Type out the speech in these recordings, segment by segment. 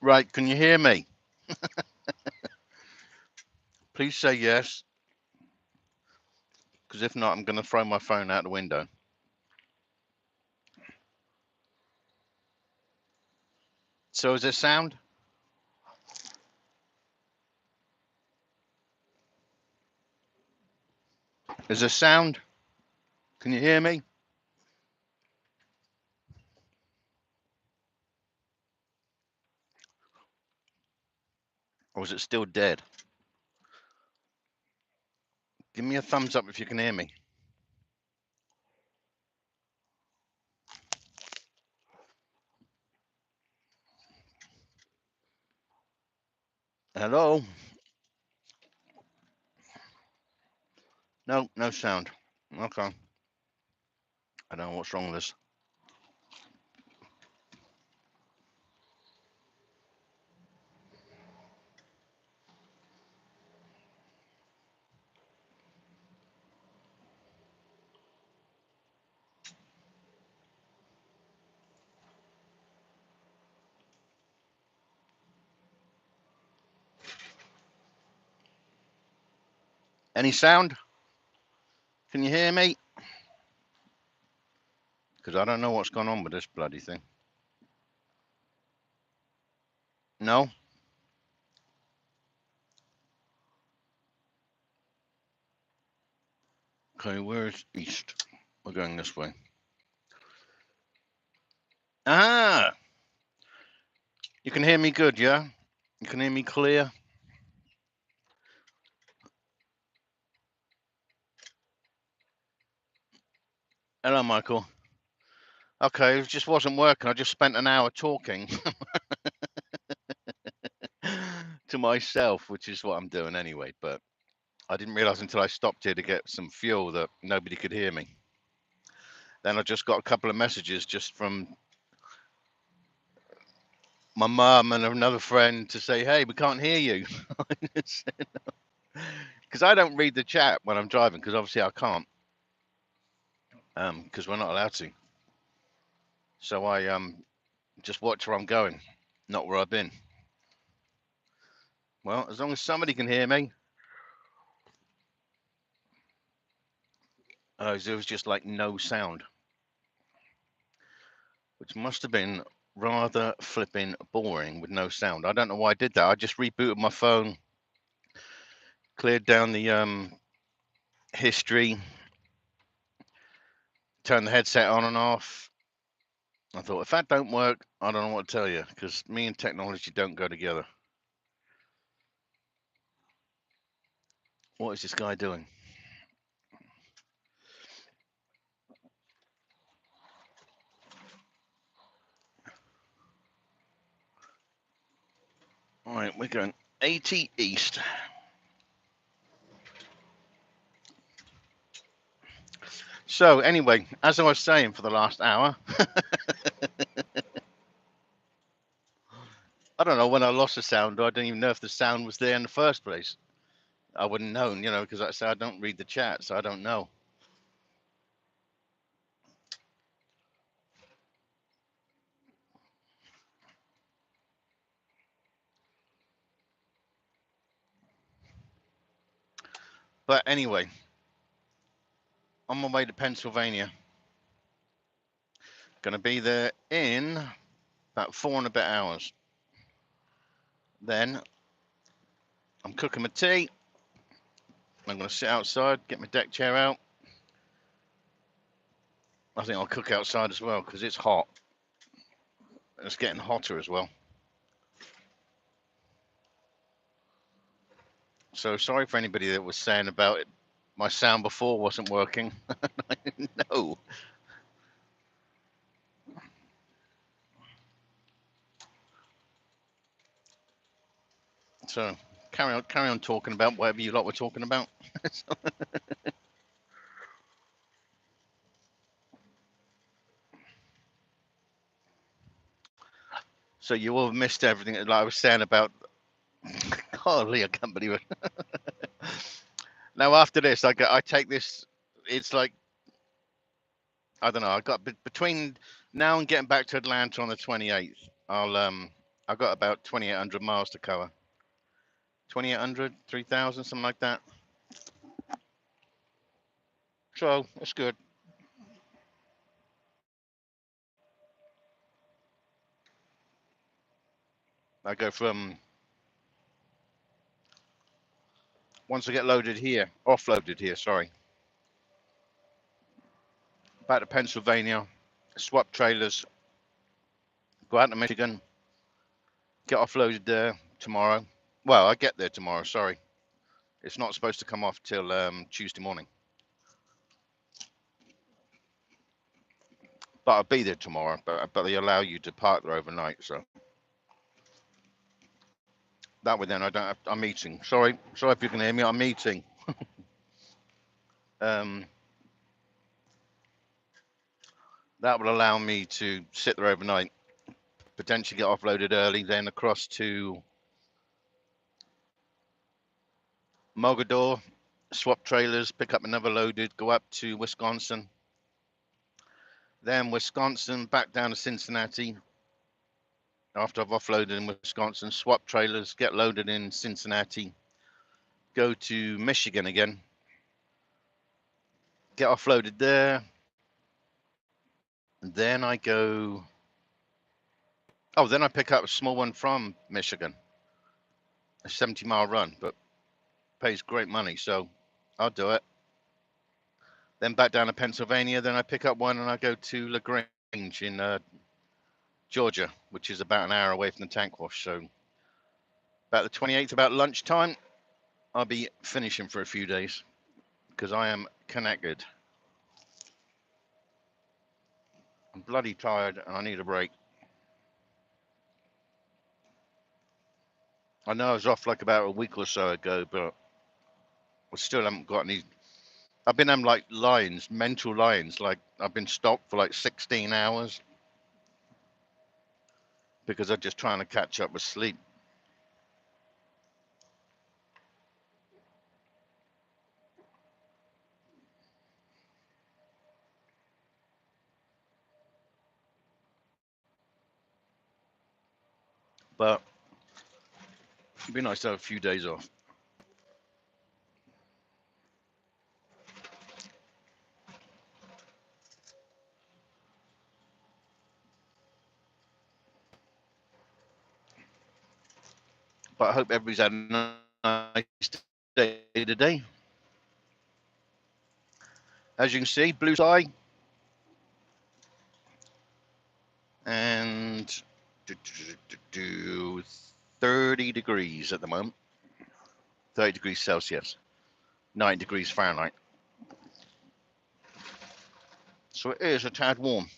Right, can you hear me? Please say yes, because if not, I'm going to throw my phone out the window. So is there sound? Is there sound? Can you hear me? Or is it still dead? Give me a thumbs up if you can hear me. Hello? No, no sound. Okay. I don't know what's wrong with this. Any sound? Can you hear me? Because I don't know what's going on with this bloody thing. No? Okay, where's east? We're going this way. Ah! You can hear me good, yeah? You can hear me clear? Hello, Michael. Okay, it just wasn't working. I just spent an hour talking to myself, which is what I'm doing anyway. But I didn't realize until I stopped here to get some fuel that nobody could hear me. Then I just got a couple of messages just from my mum and another friend to say, hey, we can't hear you. Because I don't read the chat when I'm driving, because obviously I can't, because we're not allowed to. So I just watch where I'm going, not where I've been. Well, as long as somebody can hear me. Oh, there was just like no sound, which must have been rather flipping boring with no sound. I don't know why I did that. I just rebooted my phone, cleared down the history, turned the headset on and off. I thought, if that don't work, I don't know what to tell you, because me and technology don't go together. What is this guy doing? All right, we're going 80 east. So anyway, as I was saying for the last hour, I don't know when I lost the sound. I don't even know if the sound was there in the first place. I wouldn't know, because like I say, I don't read the chat, so I don't know. But anyway, on my way to Pennsylvania. Going to be there in about 4 and a bit hours. Then I'm cooking my tea. I'm going to sit outside, get my deck chair out. I think I'll cook outside as well because it's hot. It's getting hotter as well. So sorry for anybody that was saying about it. My sound before wasn't working. No. So carry on talking about whatever you lot were talking about. So you all missed everything that I was saying about. Holy, I can't believe it. Now after this, I take this. It's like, I don't know. I got between now and getting back to Atlanta on the 28th. I've got about 2,800 miles to cover. 2,800, 3,000, something like that. So it's good. I go from, once I get loaded here, offloaded here, sorry, back to Pennsylvania, swap trailers, go out to Michigan, get offloaded there tomorrow. Well, I get there tomorrow, sorry. It's not supposed to come off till Tuesday morning. But I'll be there tomorrow, but they allow you to park there overnight, so. That way then I don't have, I'm eating. Sorry if you can hear me, I'm eating. That will allow me to sit there overnight, potentially get offloaded early, then across to Mogador, swap trailers, pick up another loaded, go up to Wisconsin. Then Wisconsin, back down to Cincinnati. After I've offloaded in Wisconsin, swap trailers, get loaded in Cincinnati, go to Michigan again, get offloaded there. And then I go, oh, then I pick up a small one from Michigan, a 70-mile run, but pays great money, so I'll do it. Then back down to Pennsylvania, then I pick up one and I go to LaGrange in Georgia, which is about an hour away from the tank wash. So about the 28th, about lunchtime, I'll be finishing for a few days because I am connected. I'm bloody tired and I need a break. I know I was off like about a week or so ago, but I still haven't got any. I've been having like lines, mental lines, like I've been stopped for like 16 hours because I'm just trying to catch up with sleep. But it'd be nice to have a few days off. But I hope everybody's had a nice day today. As you can see, blue sky and 30 degrees at the moment. 30 degrees Celsius, 9 degrees Fahrenheit. So it is a tad warm.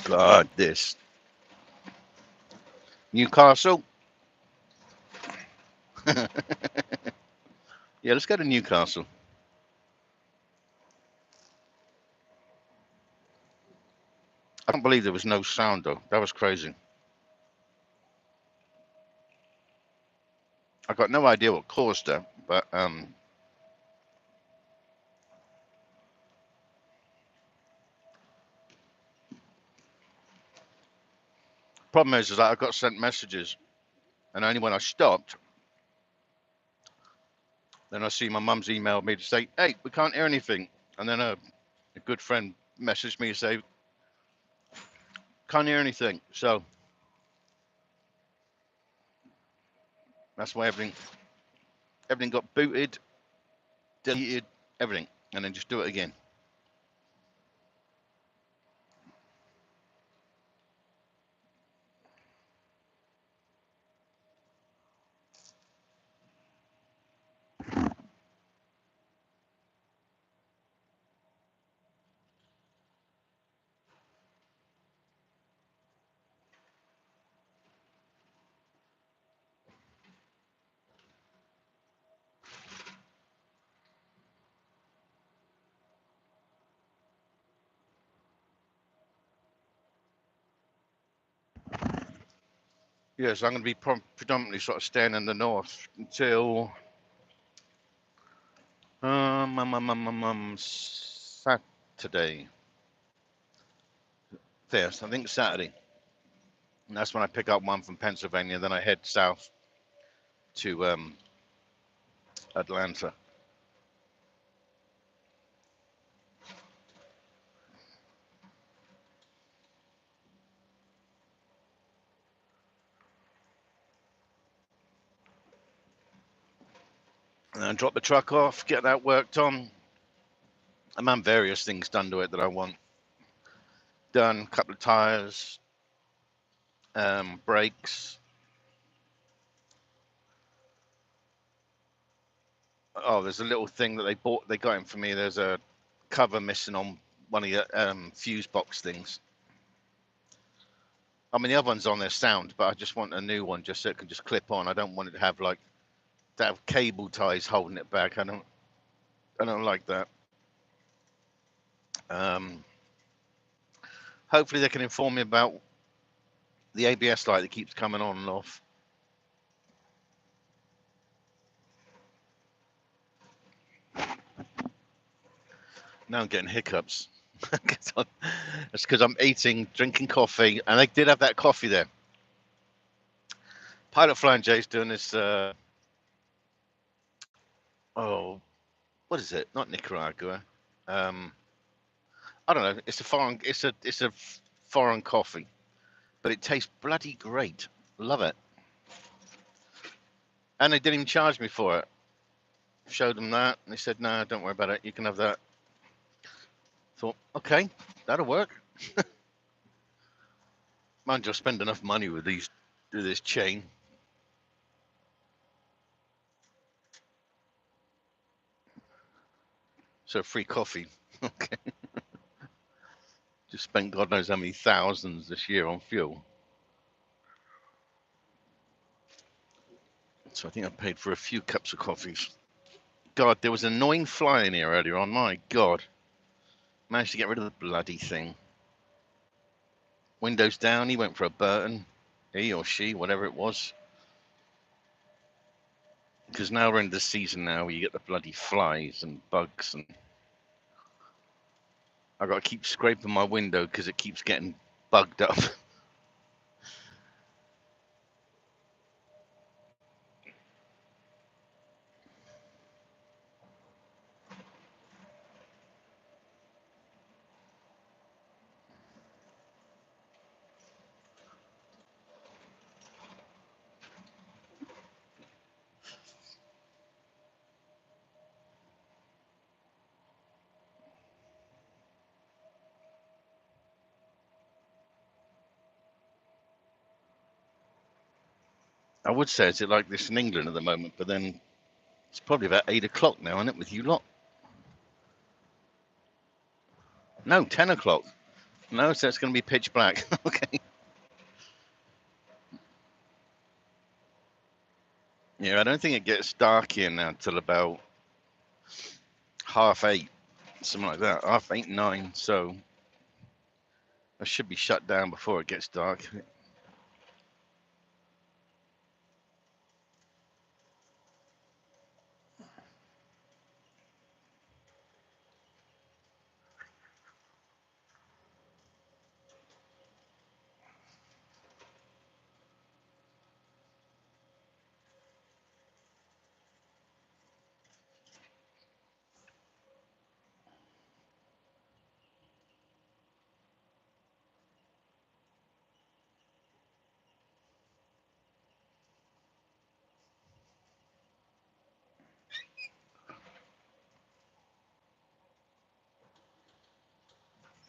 God, this Newcastle. Yeah, let's go to Newcastle. I can't believe there was no sound though. That was crazy. I got no idea what caused it, but problem is that I got sent messages, and only when I stopped, then I see my mum's emailed me to say, "Hey, we can't hear anything," and then a good friend messaged me to say, "Can't hear anything." So that's why everything got booted, deleted, everything, and then just do it again. Yes, I'm going to be predominantly sort of staying in the north until Saturday. Yes, I think Saturday. And that's when I pick up one from Pennsylvania. Then I head south to Atlanta. And then drop the truck off, get that worked on. I'm on various things done to it that I want done. A couple of tires, brakes. Oh, there's a little thing that they got in for me. There's a cover missing on one of the fuse box things. I mean, the other one's on there sound, but I just want a new one just so it can just clip on. I don't want it to have like cable ties holding it back. I don't like that. Hopefully they can inform me about the ABS light that keeps coming on and off. Now I'm getting hiccups. It's because I'm drinking coffee, and they did have that coffee there. Pilot Flying J's doing this. Oh, what is it? Not Nicaragua. I don't know. It's a foreign coffee, but it tastes bloody great. Love it. And they didn't even charge me for it. Showed them that, and they said, "No, don't worry about it. You can have that." Thought, okay, that'll work. Might just spend enough money with this chain. So free coffee. Okay. Just spent God knows how many thousands this year on fuel. So I think I paid for a few cups of coffees. God, there was an annoying fly in here earlier on. My God. Managed to get rid of the bloody thing. Windows down. He went for a Burton. He or she, whatever it was. Because now we're in the season now where you get the bloody flies and bugs. And I got to keep scraping my window because it keeps getting bugged up. I would say it's like this in England at the moment, but then it's probably about 8 o'clock now, isn't it, with you lot? No, 10 o'clock. No, so it's going to be pitch black. Okay. Yeah, I don't think it gets dark here now till about 8:30, something like that. 8:30, 9. So I should be shut down before it gets dark.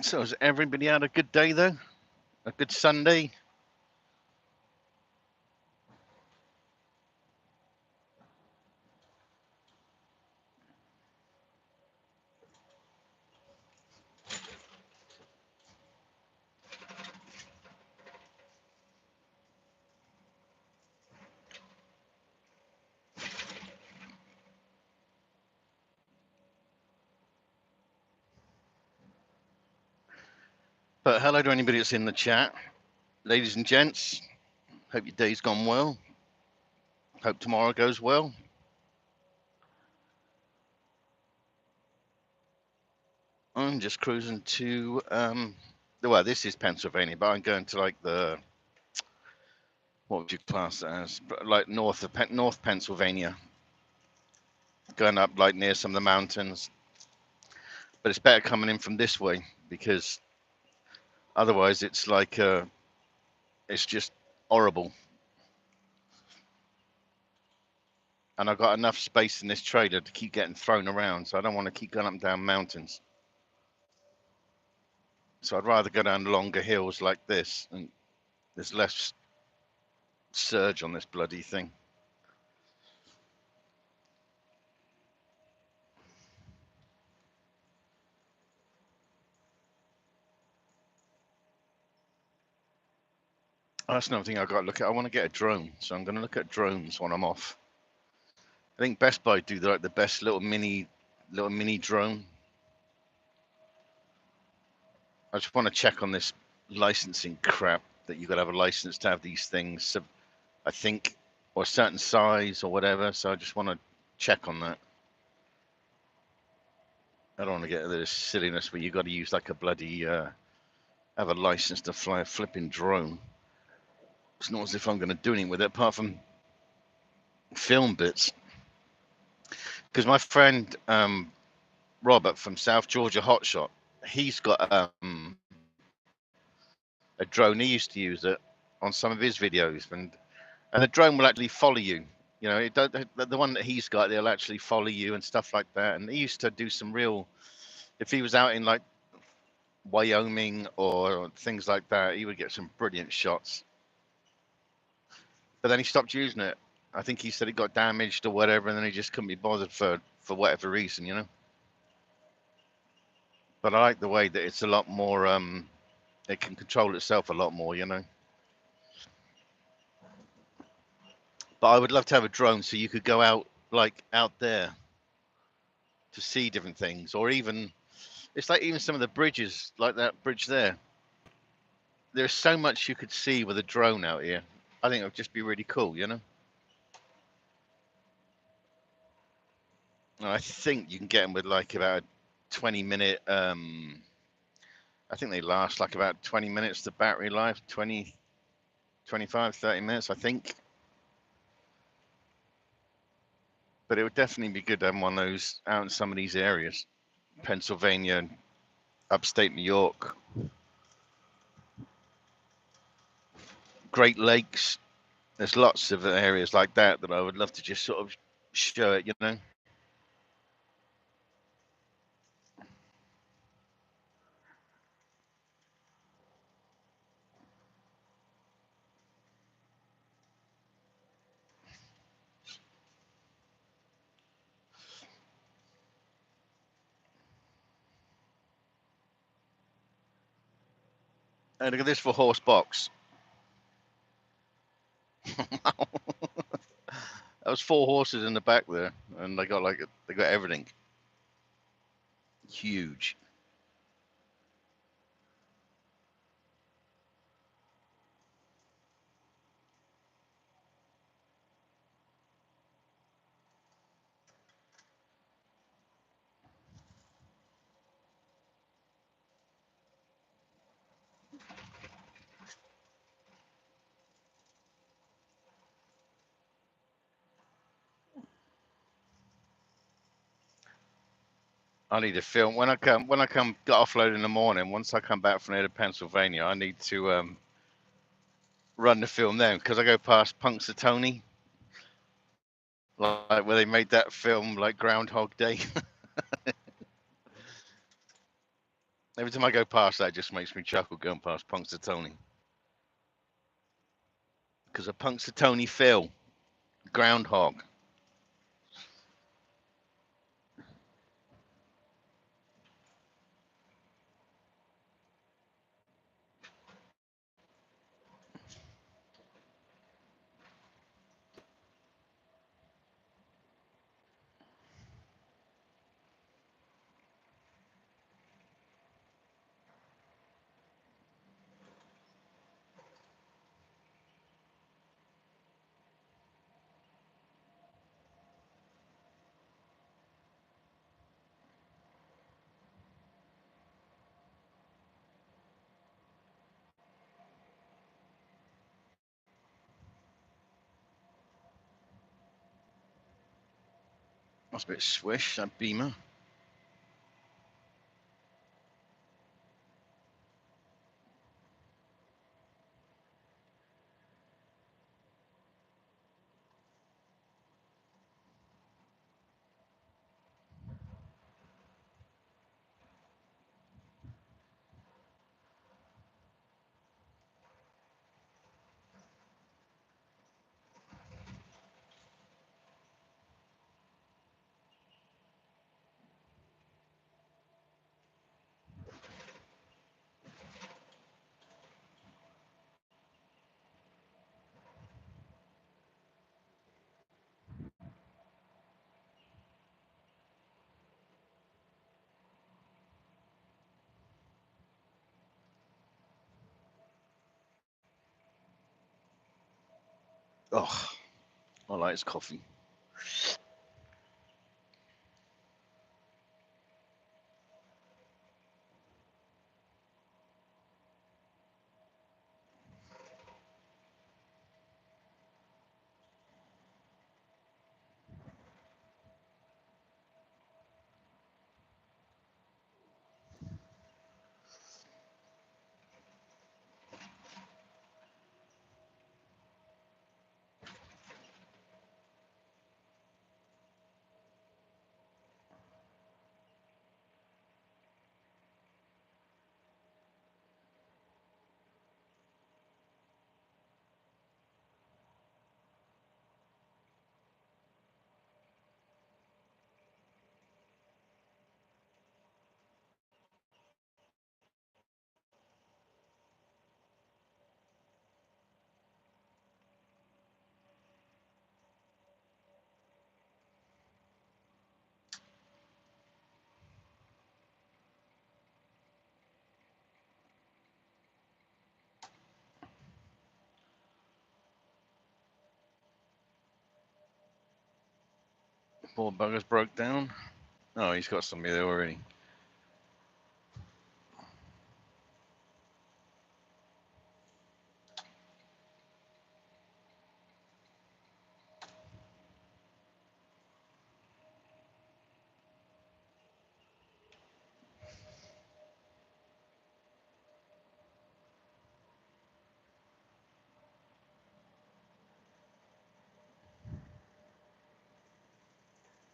So has everybody had a good day though? A good Sunday? But hello to anybody that's in the chat. Ladies and gents, Hope your day's gone well. Hope tomorrow goes well. I'm just cruising to, well, this is Pennsylvania, but I'm going to like what would you class it as? Like North Pennsylvania, going up like near some of the mountains. But it's better coming in from this way because otherwise it's like, it's just horrible. And I've got enough space in this trailer to keep getting thrown around, so I don't want to keep going up and down mountains. So I'd rather go down longer hills like this, and there's less surge on this bloody thing. Oh, that's another thing I've got to look at. I want to get a drone, so I'm going to look at drones when I'm off. I think Best Buy do like the best little mini drone. I just want to check on this licensing crap that you got to have a license to have these things. So I think, or a certain size or whatever. So I just want to check on that. I don't want to get into this silliness where you got to use like a bloody have a license to fly a flipping drone. It's not as if I'm going to do anything with it apart from film bits. Because my friend Robert from South Georgia Hotshot, he's got a drone. He used to use it on some of his videos, and the drone will actually follow you. You know, the one that he's got, they'll actually follow you and stuff like that. And he used to do some real. If he was out in like Wyoming or things like that, he would get some brilliant shots. But then he stopped using it. I think he said it got damaged or whatever, and then he just couldn't be bothered for whatever reason, you know. But I like the way that it's a lot more. It can control itself a lot more, you know. But I would love to have a drone so you could go out like out there to see different things, or even it's like even some of the bridges, like that bridge there. There's so much you could see with a drone out here. I think it would just be really cool, you know. And I think you can get them with like about a 20-minute. I think they last like about 20 minutes. The battery life, 20, 25, 30 minutes, I think. But it would definitely be good to have one of those out in some of these areas, Pennsylvania, upstate New York, Great Lakes. There's lots of areas like that that I would love to just sort of show it, you know. And look at this for horse box. That was 4 horses in the back there, and they got everything. Huge. I need to film when I come get offload in the morning. Once I come back from here to Pennsylvania, I need to run the film then because I go past Punxsutawney, like where they made that film like Groundhog Day. Every time I go past that, it just makes me chuckle going past Punxsutawney because of Punxsutawney Phil, Groundhog. That's a bit swish, that Beamer. Oh, I like his coffee. Poor bugger's broke down. Oh, he's got somebody there already.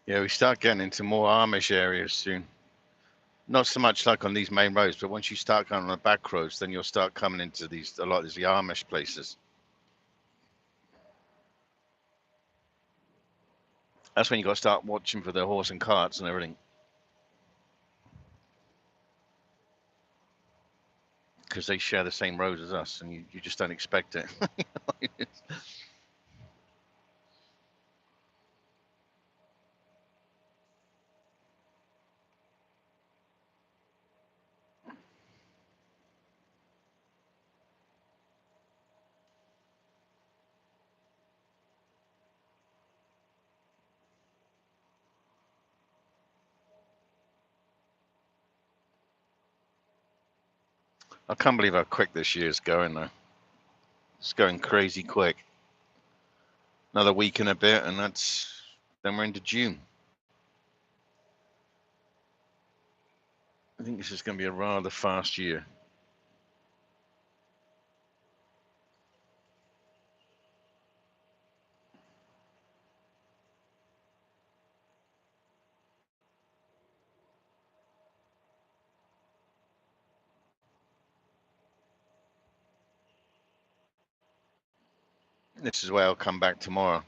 Yeah, we start getting into more Amish areas soon. Not so much like on these main roads, but once you start going on the back roads, then you'll start coming into a lot of these Amish places. That's when you got to start watching for the horse and carts and everything, because they share the same roads as us, and you just don't expect it. I can't believe how quick this year's going, though. It's going crazy quick. Another week and a bit, and then we're into June. I think this is going to be a rather fast year. This is where I'll come back tomorrow.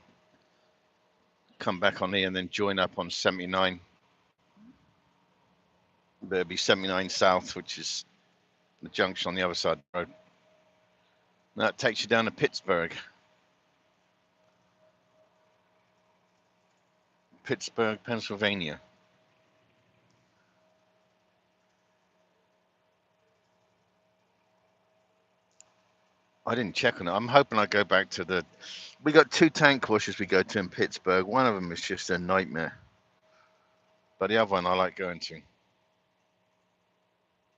Come back on here and then join up on 79. There'll be 79 South, which is the junction on the other side of the road. That takes you down to Pittsburgh. Pittsburgh, Pennsylvania. I didn't check on it. I'm hoping I go back to we got 2 tank courses we go to in Pittsburgh. One of them is just a nightmare. But the other one I like going to,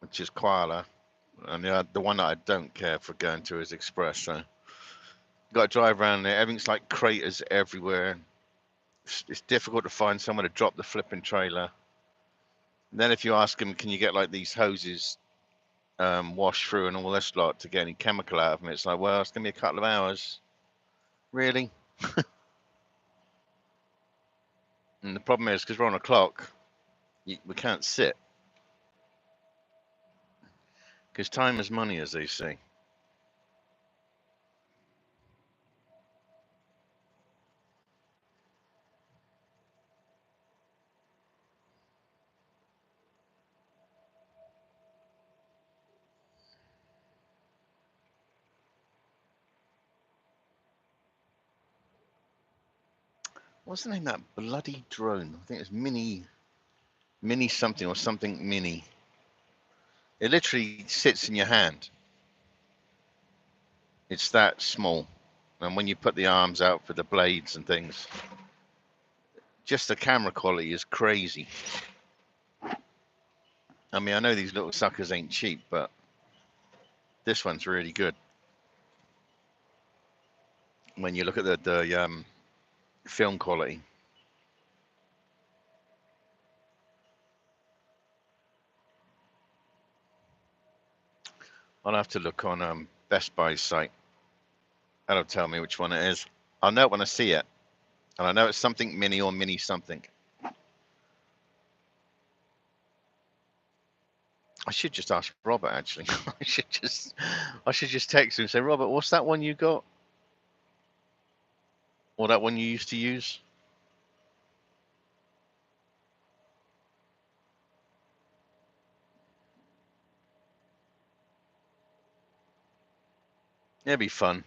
which is Koala. And the one that I don't care for going to is Express. So got to drive around there. Everything's like craters everywhere. it's difficult to find someone to drop the flipping trailer. And then if you ask them, can you get like these hoses washed through and all this lot to get any chemical out of them, it's like, well, it's gonna be a couple of hours. Really? And the problem is, because we're on a clock, we can't sit, because time is money, as they say. What's the name of that bloody drone? I think it's mini something or something mini. It literally sits in your hand. It's that small. And when you put the arms out for the blades and things, just the camera quality is crazy. I mean, I know these little suckers ain't cheap, but this one's really good. When you look at the film quality. I'll have to look on Best Buy's site. That'll tell me which one it is. I'll know it when I see it. And I know it's something mini or mini something. I should just ask Robert, actually. I should just text him and say, Robert, what's that one you got? Or that one you used to use? It'd be fun.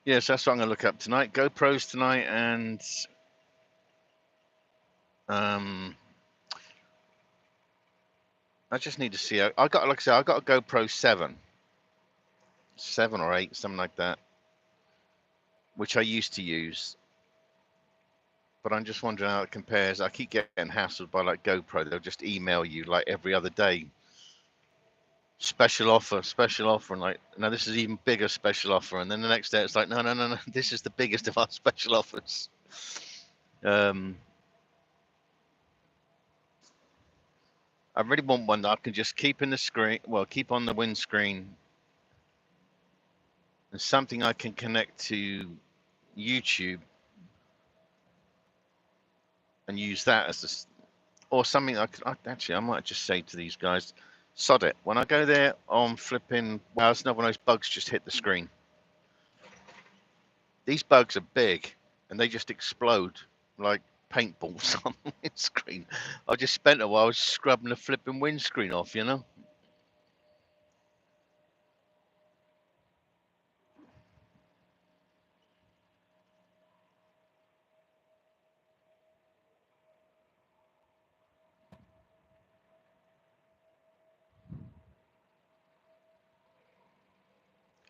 Yes, that's what I'm going to look up tonight. GoPros tonight, and I just need to see. I got, like I said, I got a GoPro 7 or 8, something like that, which I used to use. But I'm just wondering how it compares. I keep getting hassled by like GoPro. They'll just email you like every other day. Special offer, and like, no, this is even bigger special offer. And then the next day it's like, no, this is the biggest of our special offers. I really want one that I can just keep in the screen, well, keep on the windscreen, and something I can connect to YouTube and use that as this, or something I might just say to these guys, sod it. When I go there on flipping, well, it's not one of those bugs just hit the screen. These bugs are big and they just explode like paintballs on the windscreen. I just spent a while scrubbing the flipping windscreen off, you know?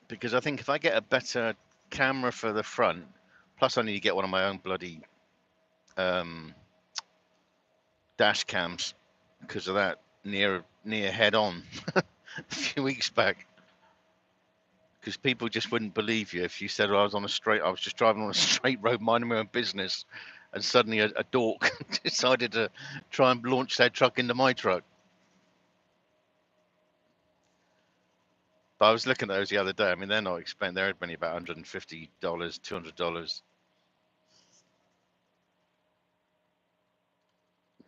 Because I think if I get a better camera for the front, plus I need to get one of my own bloody dash cams because of that near head on a few weeks back. Because people just wouldn't believe you if you said, well, I was just driving on a straight road minding my own business, and suddenly a dork decided to try and launch their truck into my truck. But I was looking at those the other day. I mean, they're not expensive. They're only about $150, $200.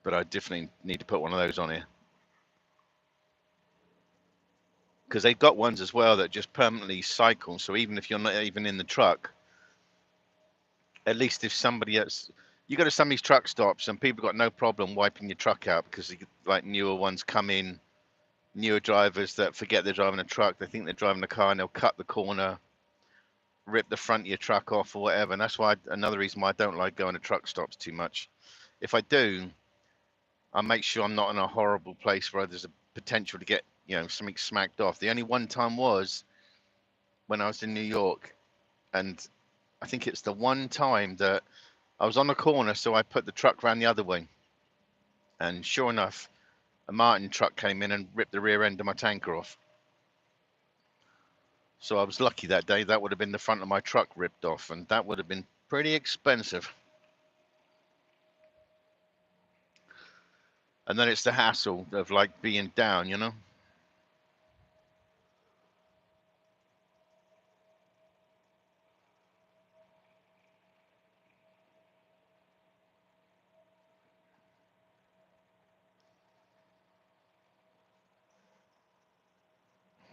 But I definitely need to put one of those on here. Because they've got ones as well that just permanently cycle. So even if you're not even in the truck, at least if somebody else, you go to some of these truck stops and people got no problem wiping your truck out because like newer ones come in, newer drivers that forget they're driving a truck, they think they're driving a car, and they'll cut the corner, rip the front of your truck off or whatever. And that's why another reason why I don't like going to truck stops too much. If I do, I make sure I'm not in a horrible place where there's a potential to get, something smacked off. The only one time was when I was in New York, and I think it's the one time that I was on the corner, so I put the truck round the other way, and sure enough, a Martin truck came in and ripped the rear end of my tanker off. So I was lucky that day. That would have been the front of my truck ripped off, and that would have been pretty expensive. And then it's the hassle of like being down.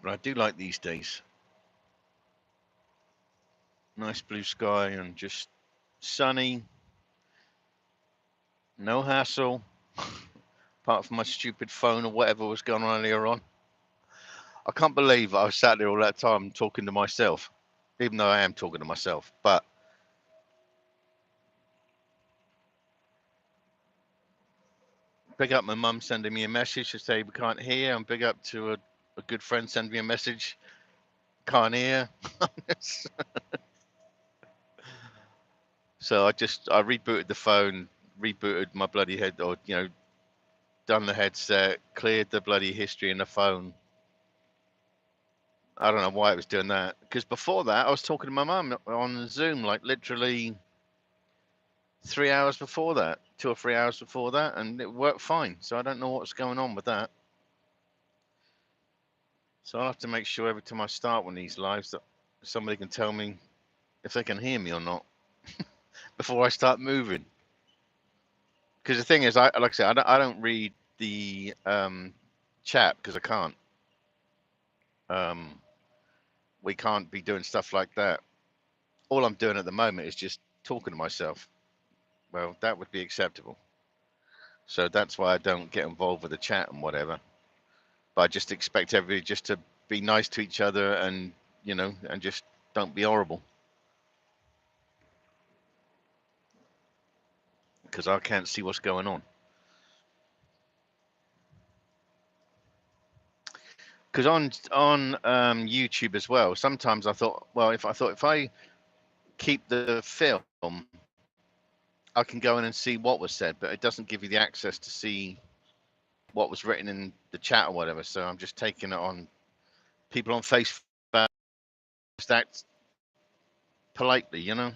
But I do like these days. Nice blue sky and just sunny, no hassle, apart from my stupid phone or whatever was going on earlier on. I can't believe I was sat there all that time talking to myself, even though I am talking to myself. But big up my mum sending me a message to say we can't hear, and big up to a good friend sending me a message, can't hear. So I rebooted the phone, rebooted my bloody head, or done the headset, cleared the bloody history in the phone. I don't know why I was doing that, because before that I was talking to my mum on Zoom, like literally 3 hours before that, 2 or 3 hours before that, and it worked fine. So I don't know what's going on with that. So I'll have to make sure every time I start one of these lives that somebody can tell me if they can hear me or not before I start moving. Because the thing is, like I said, I don't read the chat because I can't. We can't be doing stuff like that. All I'm doing at the moment is just talking to myself. Well, that would be acceptable. So that's why I don't get involved with the chat and whatever. But I just expect everybody just to be nice to each other and, and just don't be horrible. Because I can't see what's going on. Because on YouTube as well, sometimes I thought, well, if I keep the film, I can go in and see what was said, but it doesn't give you the access to see what was written in the chat or whatever. So I'm just taking it on people on Facebook, just act politely, and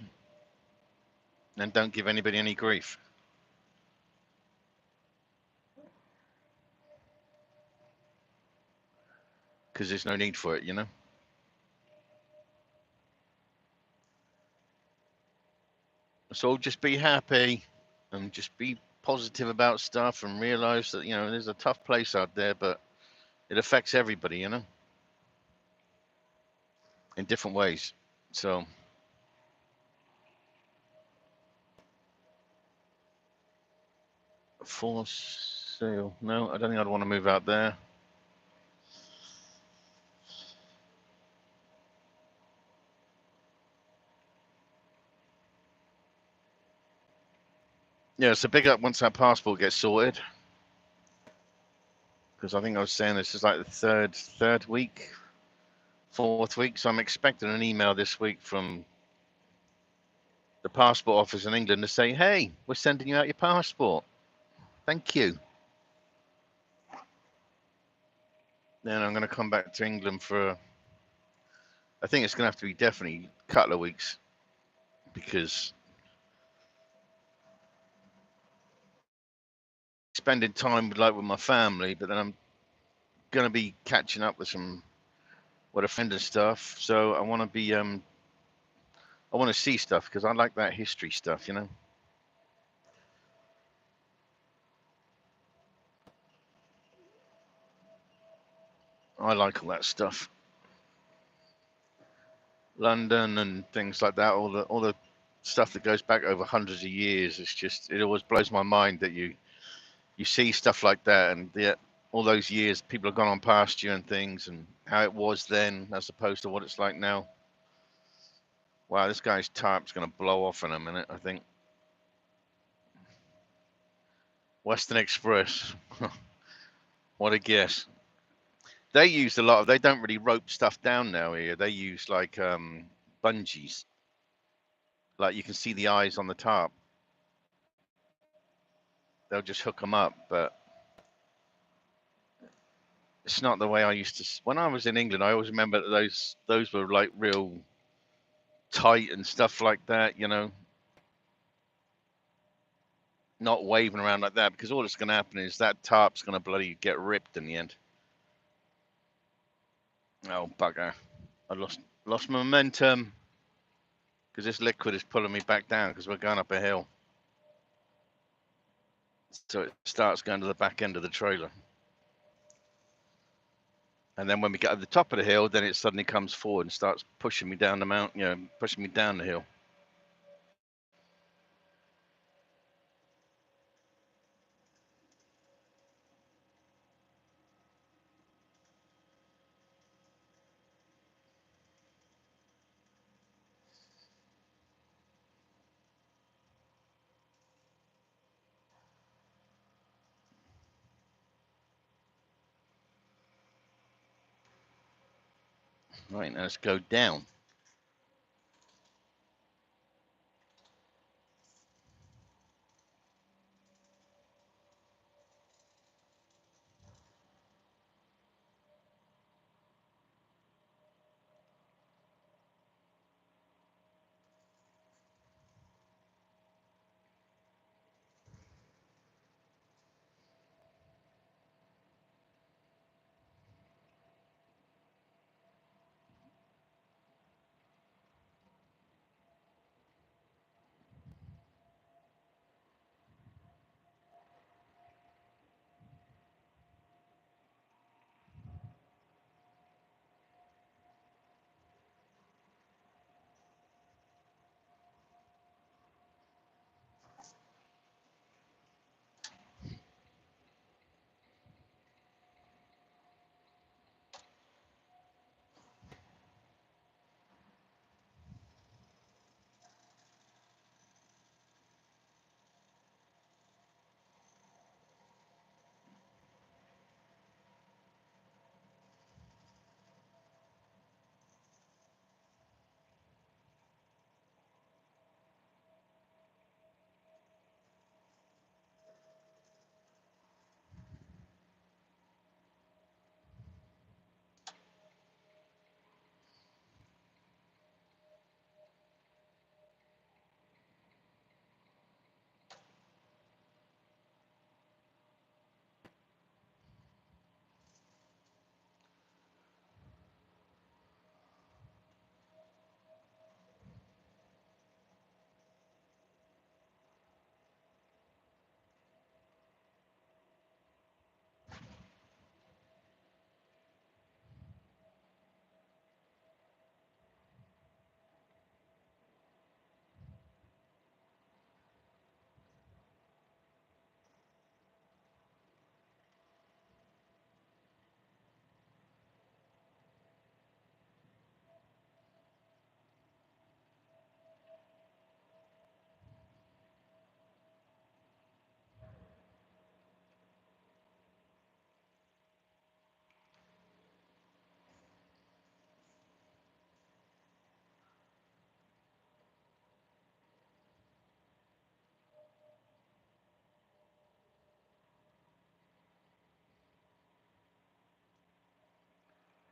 don't give anybody any grief. Because there's no need for it. So just be happy and just be positive about stuff and realize that, there's a tough place out there, but it affects everybody, in different ways. So for sale. No, I don't think I'd want to move out there. Yeah, so big up once that passport gets sorted. Because I think I was saying this is like the third week, fourth week. So I'm expecting an email this week from the passport office in England to say, hey, we're sending you out your passport. Thank you. Then I'm going to come back to England for, I think it's going to have to be definitely a couple of weeks, because spending time with my family, but then I'm going to be catching up with a friend and stuff. So I want to be, I want to see stuff because I like that history stuff, I like all that stuff. London and things like that, all the stuff that goes back over hundreds of years. It always blows my mind that you see stuff like that, and yet all those years people have gone on past you and things, and how it was then as opposed to what it's like now. Wow, this guy's tarp's going to blow off in a minute, I think. Western Express. What a guess. They used a lot of. They don't really rope stuff down now here. They use like bungees. Like you can see the eyes on the top. They'll just hook them up, but it's not the way I used to. When I was in England, I always remember that those were like real tight and stuff like that. You know, not waving around like that, because all that's going to happen is that tarp's going to bloody get ripped in the end. Oh bugger! I lost my momentum because this liquid is pulling me back down because we're going up a hill. So it starts going to the back end of the trailer. And then when we get to the top of the hill, then it suddenly comes forward and starts pushing me down the mountain, you know, pushing me down the hill. Right, now let's go down.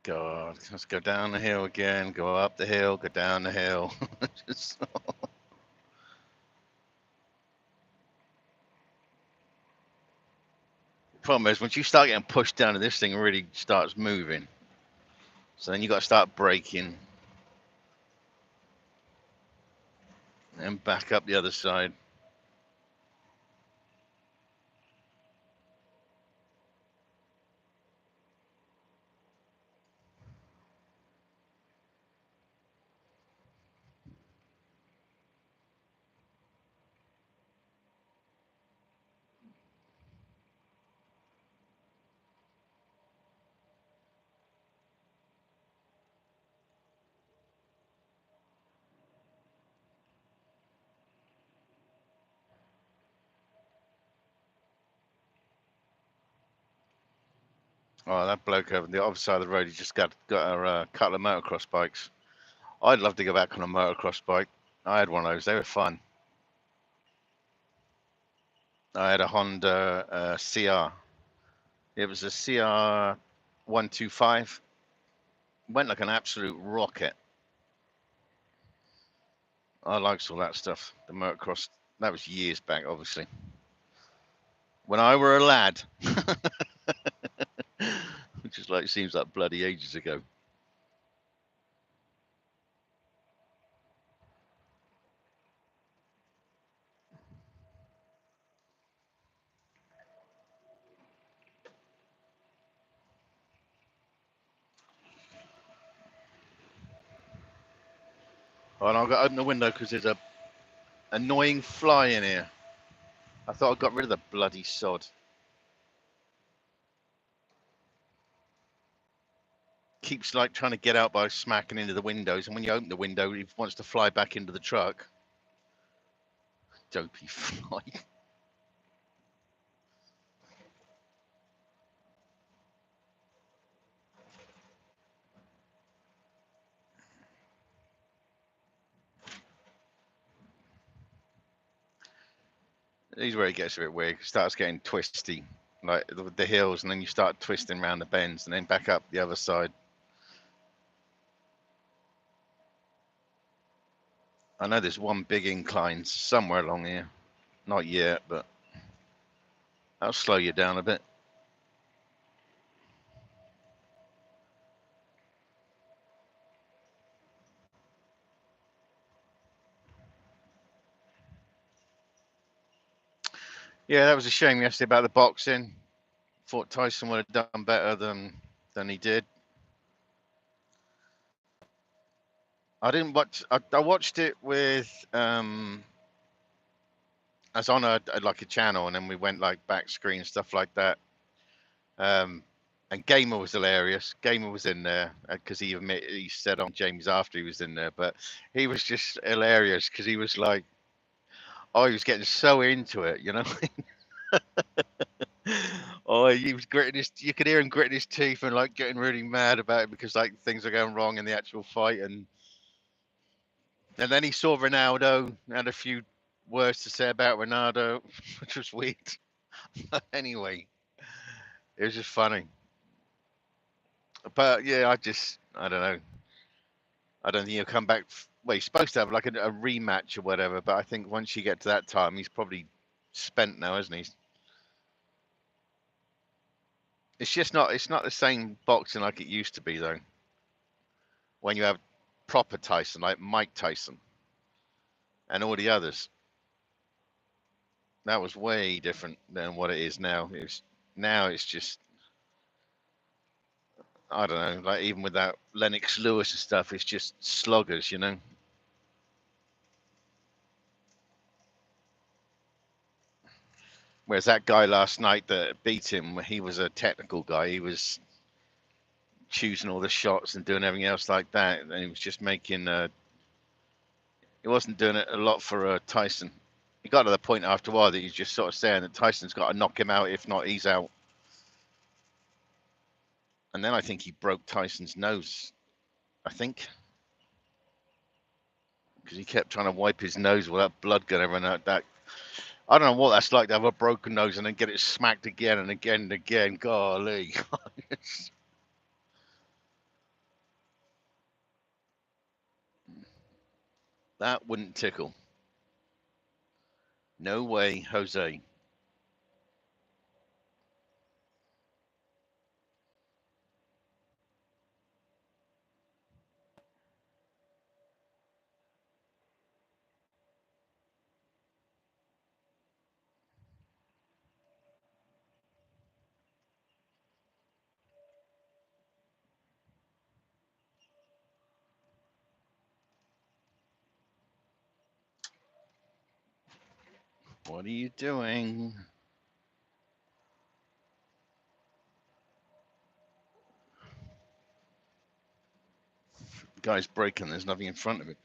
God, let's go down the hill again, go up the hill, go down the hill. Just, problem is, once you start getting pushed down and this thing really starts moving, so then you got to start braking and back up the other side. Oh, that bloke over the other side of the road, he just got a couple of motocross bikes. I'd love to go back on a motocross bike. I had one of those. They were fun. I had a Honda CR. It was a CR 125. Went like an absolute rocket. I liked all that stuff. The motocross. That was years back, obviously. When I were a lad. Which is like, seems like bloody ages ago. Oh, and I've got to open the window because there's a annoying fly in here. I thought I got rid of the bloody sod. Keeps like trying to get out by smacking into the windows, and when you open the window, he wants to fly back into the truck. Dopey fly. He's where he gets a bit weird. Starts getting twisty, like the hills, and then you start twisting around the bends, and then back up the other side. I know there's one big incline somewhere along here. Not yet, but that'll slow you down a bit. Yeah, that was a shame yesterday about the boxing. Thought Tyson would have done better than he did. I didn't watch. I watched it with I was on a like a channel, and then we went like back screen stuff like that. And Gamer was hilarious. Gamer was in there because he said on James after he was in there, but he was just hilarious because he was like, oh, he was getting so into it, you know. Oh, he was gritting his. You could hear him gritting his teeth and like getting really mad about it because like things are going wrong in the actual fight, and then he saw Ronaldo, had a few words to say about Ronaldo, which was weird. Anyway, it was just funny. But yeah, I don't know. I don't think he'll come back. Well, he's supposed to have like a rematch or whatever, but I think once you get to that time, he's probably spent now, isn't he? It's just not. It's not the same boxing like it used to be, though. When you have proper Tyson, like Mike Tyson, and all the others, that was way different than what it is now. It's just I don't know. Like even with that Lennox Lewis and stuff, it's just sloggers, you know. Whereas that guy last night that beat him, he was a technical guy. He was choosing all the shots and doing everything else like that, and he was just making. He wasn't doing it a lot for Tyson. He got to the point after a while that he's just sort of saying that Tyson's got to knock him out. If not, he's out. And then I think he broke Tyson's nose. I think because he kept trying to wipe his nose with that blood going everywhere. That I don't know what that's like to have a broken nose and then get it smacked again and again and again. Golly. That wouldn't tickle. No way, Jose. What are you doing? The guy's braking. There's nothing in front of it.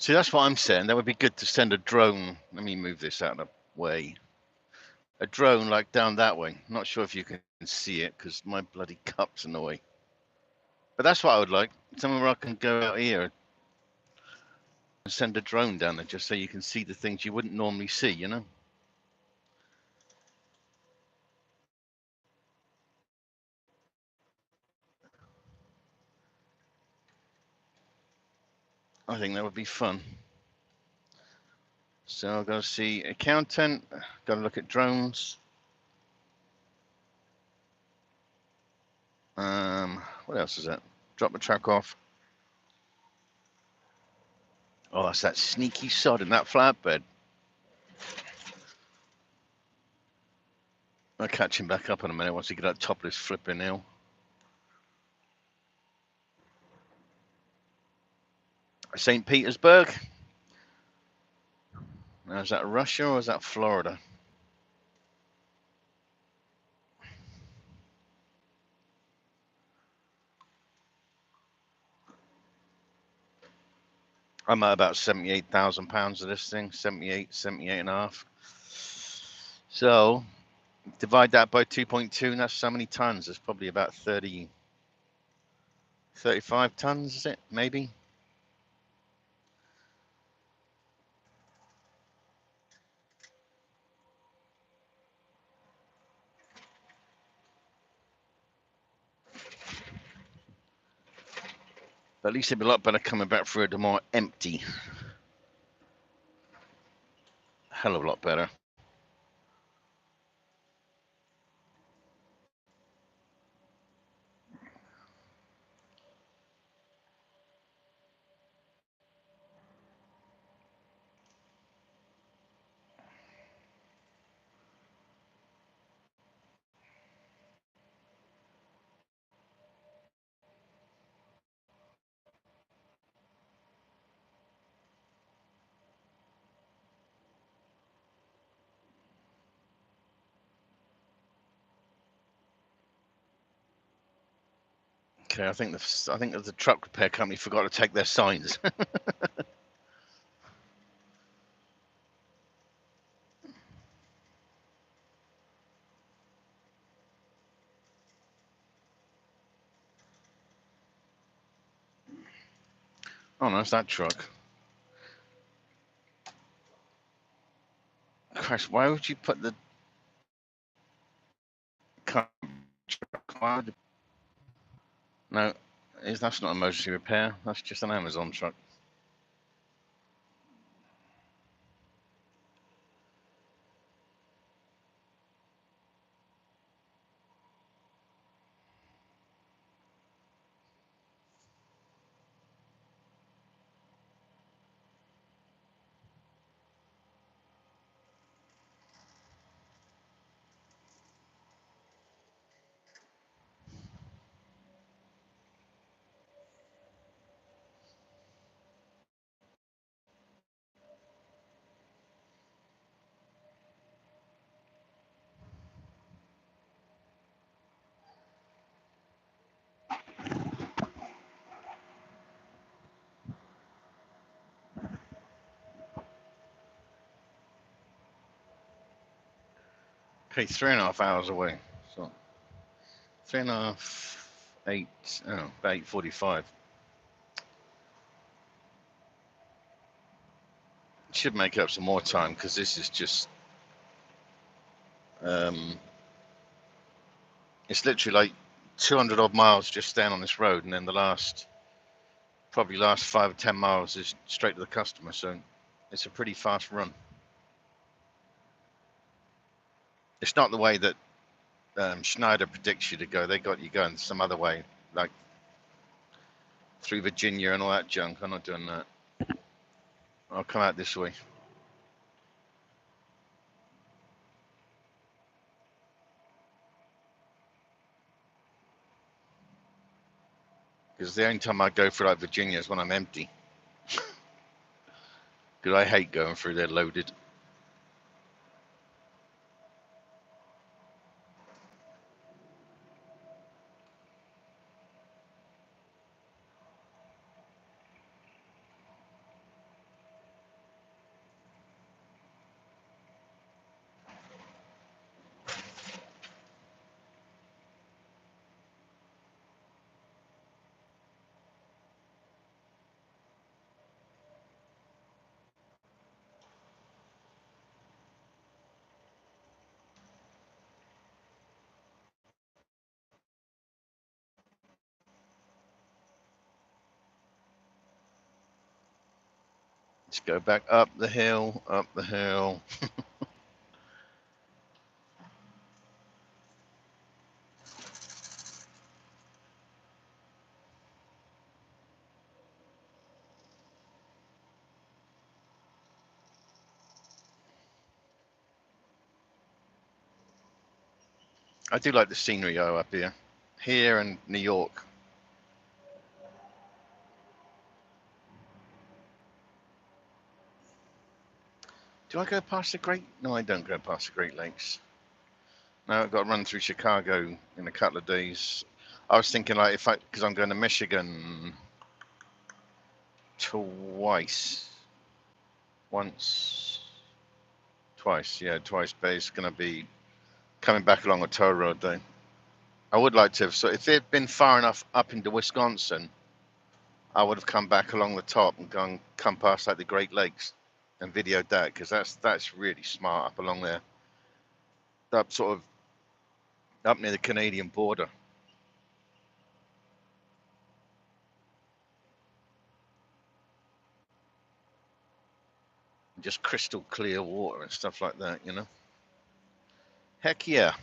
See, that's what I'm saying. That would be good to send a drone. Let me move this out of the way. A drone like down that way. Not sure if you can see it because my bloody cup's in the way. But that's what I would like. Somewhere where I can go out here and send a drone down there just so you can see the things you wouldn't normally see, you know? I think that would be fun. So I've got to see accountant, got to look at drones. What else is that? Drop the track off. Oh, that's that sneaky sod in that flatbed. I'll catch him back up in a minute once he get that top of this flipping hill. St. Petersburg. Now, is that Russia or is that Florida? I'm at about 78,000 pounds of this thing, 78 and a half. So divide that by 2.2, and that's how many tons? It's probably about 35 tons, is it? Maybe. But at least it'd be a lot better coming back through the more empty. Hell of a lot better. Okay, I think the truck repair company forgot to take their signs. Oh no, it's that truck. Christ, why would you put the car truck? No, that's not emergency repair. That's just an Amazon truck. Okay, 3.5 hours away. So 3.5, 8, about 8:45. Should make up some more time because this is just, it's literally like 200 odd miles just staying on this road, and then probably last 5 or 10 miles is straight to the customer. So it's a pretty fast run. It's not the way that Schneider predicts you to go. They got you going some other way, like through Virginia and all that junk. I'm not doing that. I'll come out this way. Because the only time I go through like Virginia is when I'm empty. Because I hate going through there loaded. Let's go back up the hill, up the hill. I do like the scenery though up here. Here and New York. Do I go past the Great? No, I don't go past the Great Lakes. No, I've got to run through Chicago in a couple of days. I was thinking like because I'm going to Michigan twice, once, twice. Yeah, twice. But it's going to be coming back along a toll road though. I would like to have. So if it had been far enough up into Wisconsin, I would have come back along the top and come past like the Great Lakes and videoed that because that's really smart up along there, up sort of up near the Canadian border. Just crystal clear water and stuff like that, you know. Heck yeah.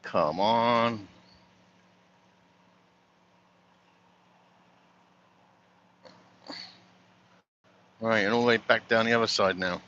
Come on. Right, and all the way back down the other side now.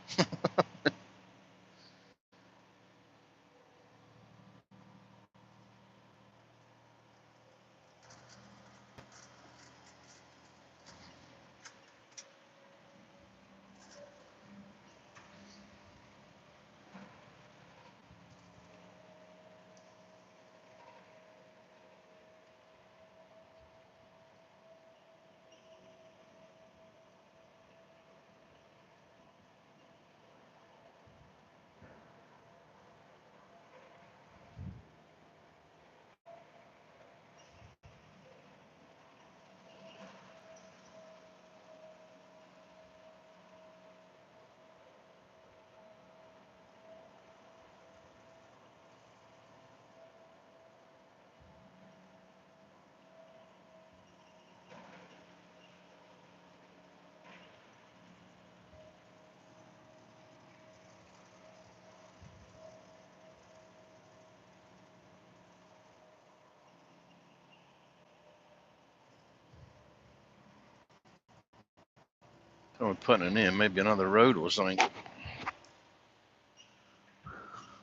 Someone putting it in, maybe another road or something.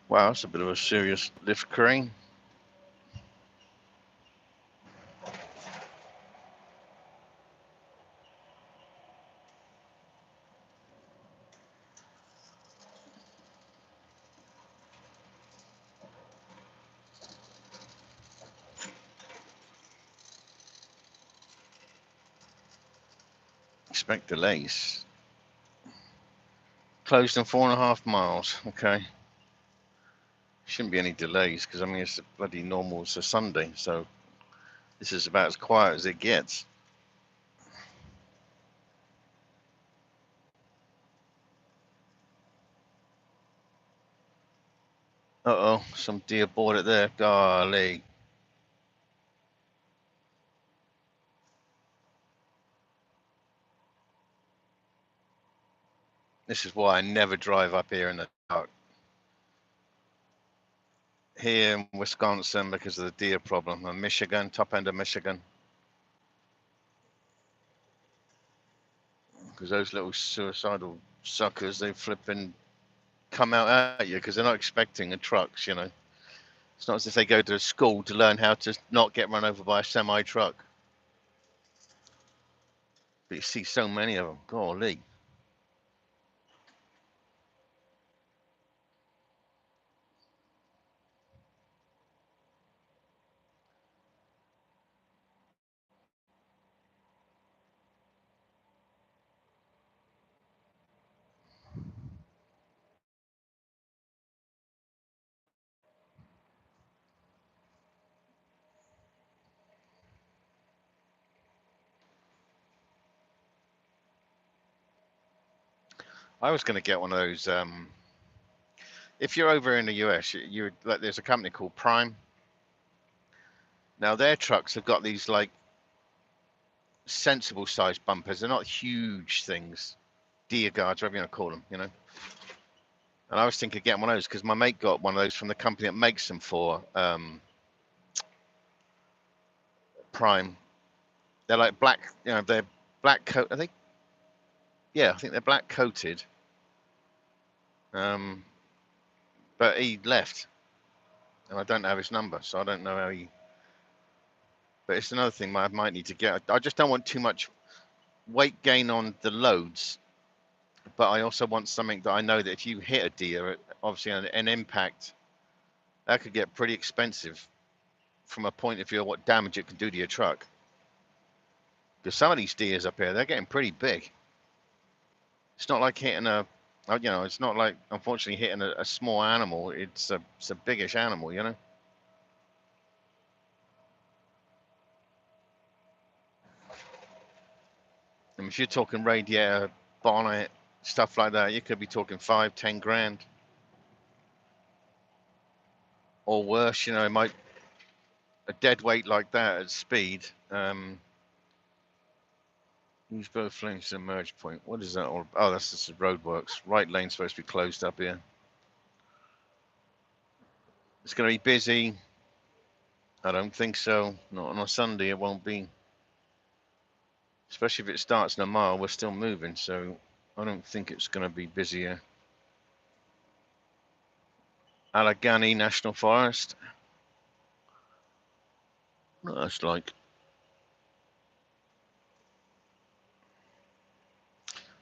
Wow, that's a bit of a serious lift crane. Expect delays. Closed in 4.5 miles. Okay. Shouldn't be any delays because I mean it's a bloody normal. It's a Sunday, so this is about as quiet as it gets. Uh oh, some deer board it there. Golly. This is why I never drive up here in the dark. Here in Wisconsin because of the deer problem. And Michigan, top end of Michigan. Because those little suicidal suckers, they flipping come out at you because they're not expecting the trucks, you know. It's not as if they go to school to learn how to not get run over by a semi truck. But you see so many of them. Golly. I was going to get one of those. If you're over in the US, you like there's a company called Prime. Now their trucks have got these like sensible sized bumpers. They're not huge things, deer guards, whatever you want to call them, you know. And I was thinking of getting one of those because my mate got one of those from the company that makes them for Prime. They're like black, you know, they're black coat. I think, yeah, I think they're black coated. But he left, and I don't have his number, so I don't know how he. But it's another thing I might need to get. I just don't want too much weight gain on the loads, but I also want something that I know that if you hit a deer, obviously an impact, that could get pretty expensive from a point of view of what damage it can do to your truck. Because some of these deers up here, they're getting pretty big. It's not like hitting you know, it's not like unfortunately hitting a small animal. It's a biggish animal, you know. And if you're talking radiator, bonnet, stuff like that, you could be talking 5-10 grand or worse. You know, it might a dead weight like that at speed. Use both lanes to the merge point. What is that all? Oh, that's just the roadworks. Right lane's supposed to be closed up here. It's going to be busy. I don't think so. Not on a Sunday. It won't be. Especially if it starts in a mile. We're still moving, so I don't think it's going to be busier. Allegheny National Forest. What that's like.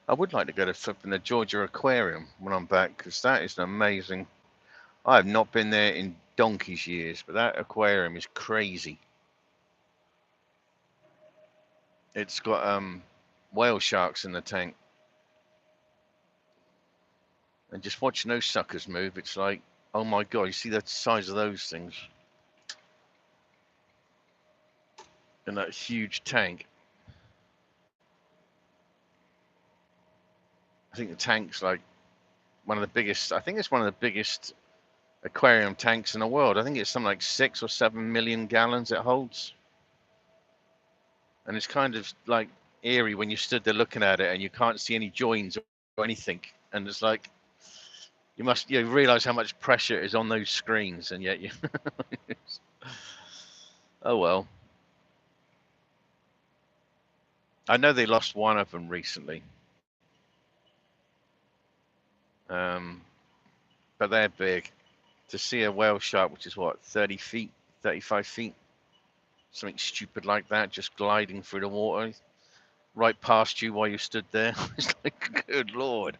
I would like to go to flipping the Georgia Aquarium when I'm back because that is an amazing. I have not been there in donkey's years, but that aquarium is crazy. It's got whale sharks in the tank, and just watching those suckers move, it's like, oh my god! You see the size of those things in that huge tank. I think the tank's like one of the biggest. I think it's one of the biggest aquarium tanks in the world. I think it's something like 6 or 7 million gallons it holds. And it's kind of like eerie when you stood there looking at it and you can't see any joins or anything. And it's like you realize how much pressure is on those screens, and yet you. Oh well. I know they lost one of them recently, but they're big. To see a whale shark, which is what 30 feet, 35 feet, something stupid like that, just gliding through the water, right past you while you stood there. It's like, good lord.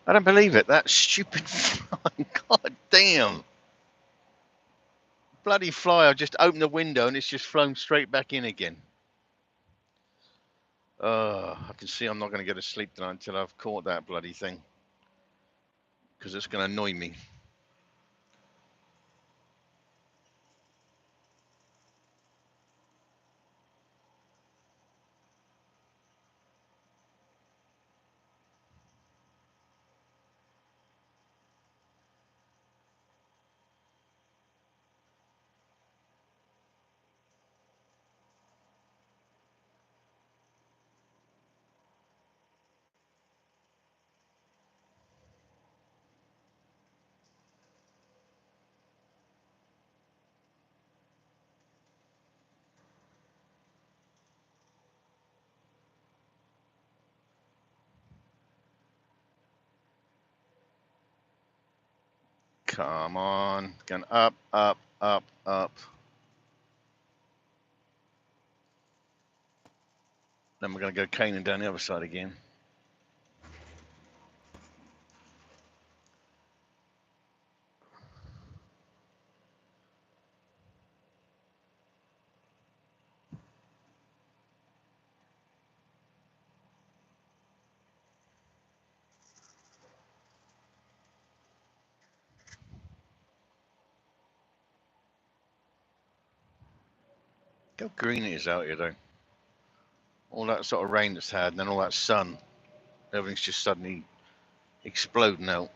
I don't believe it. That stupid fly. God damn. Bloody fly. I just opened the window and it's just flown straight back in again. I can see I'm not going to go to sleep tonight until I've caught that bloody thing. Because it's going to annoy me. Come on. Going up, up, up, up. Then we're going to go caning down the other side again. Look how green it is out here, though. All that sort of rain that's had, and then all that sun. Everything's just suddenly exploding out.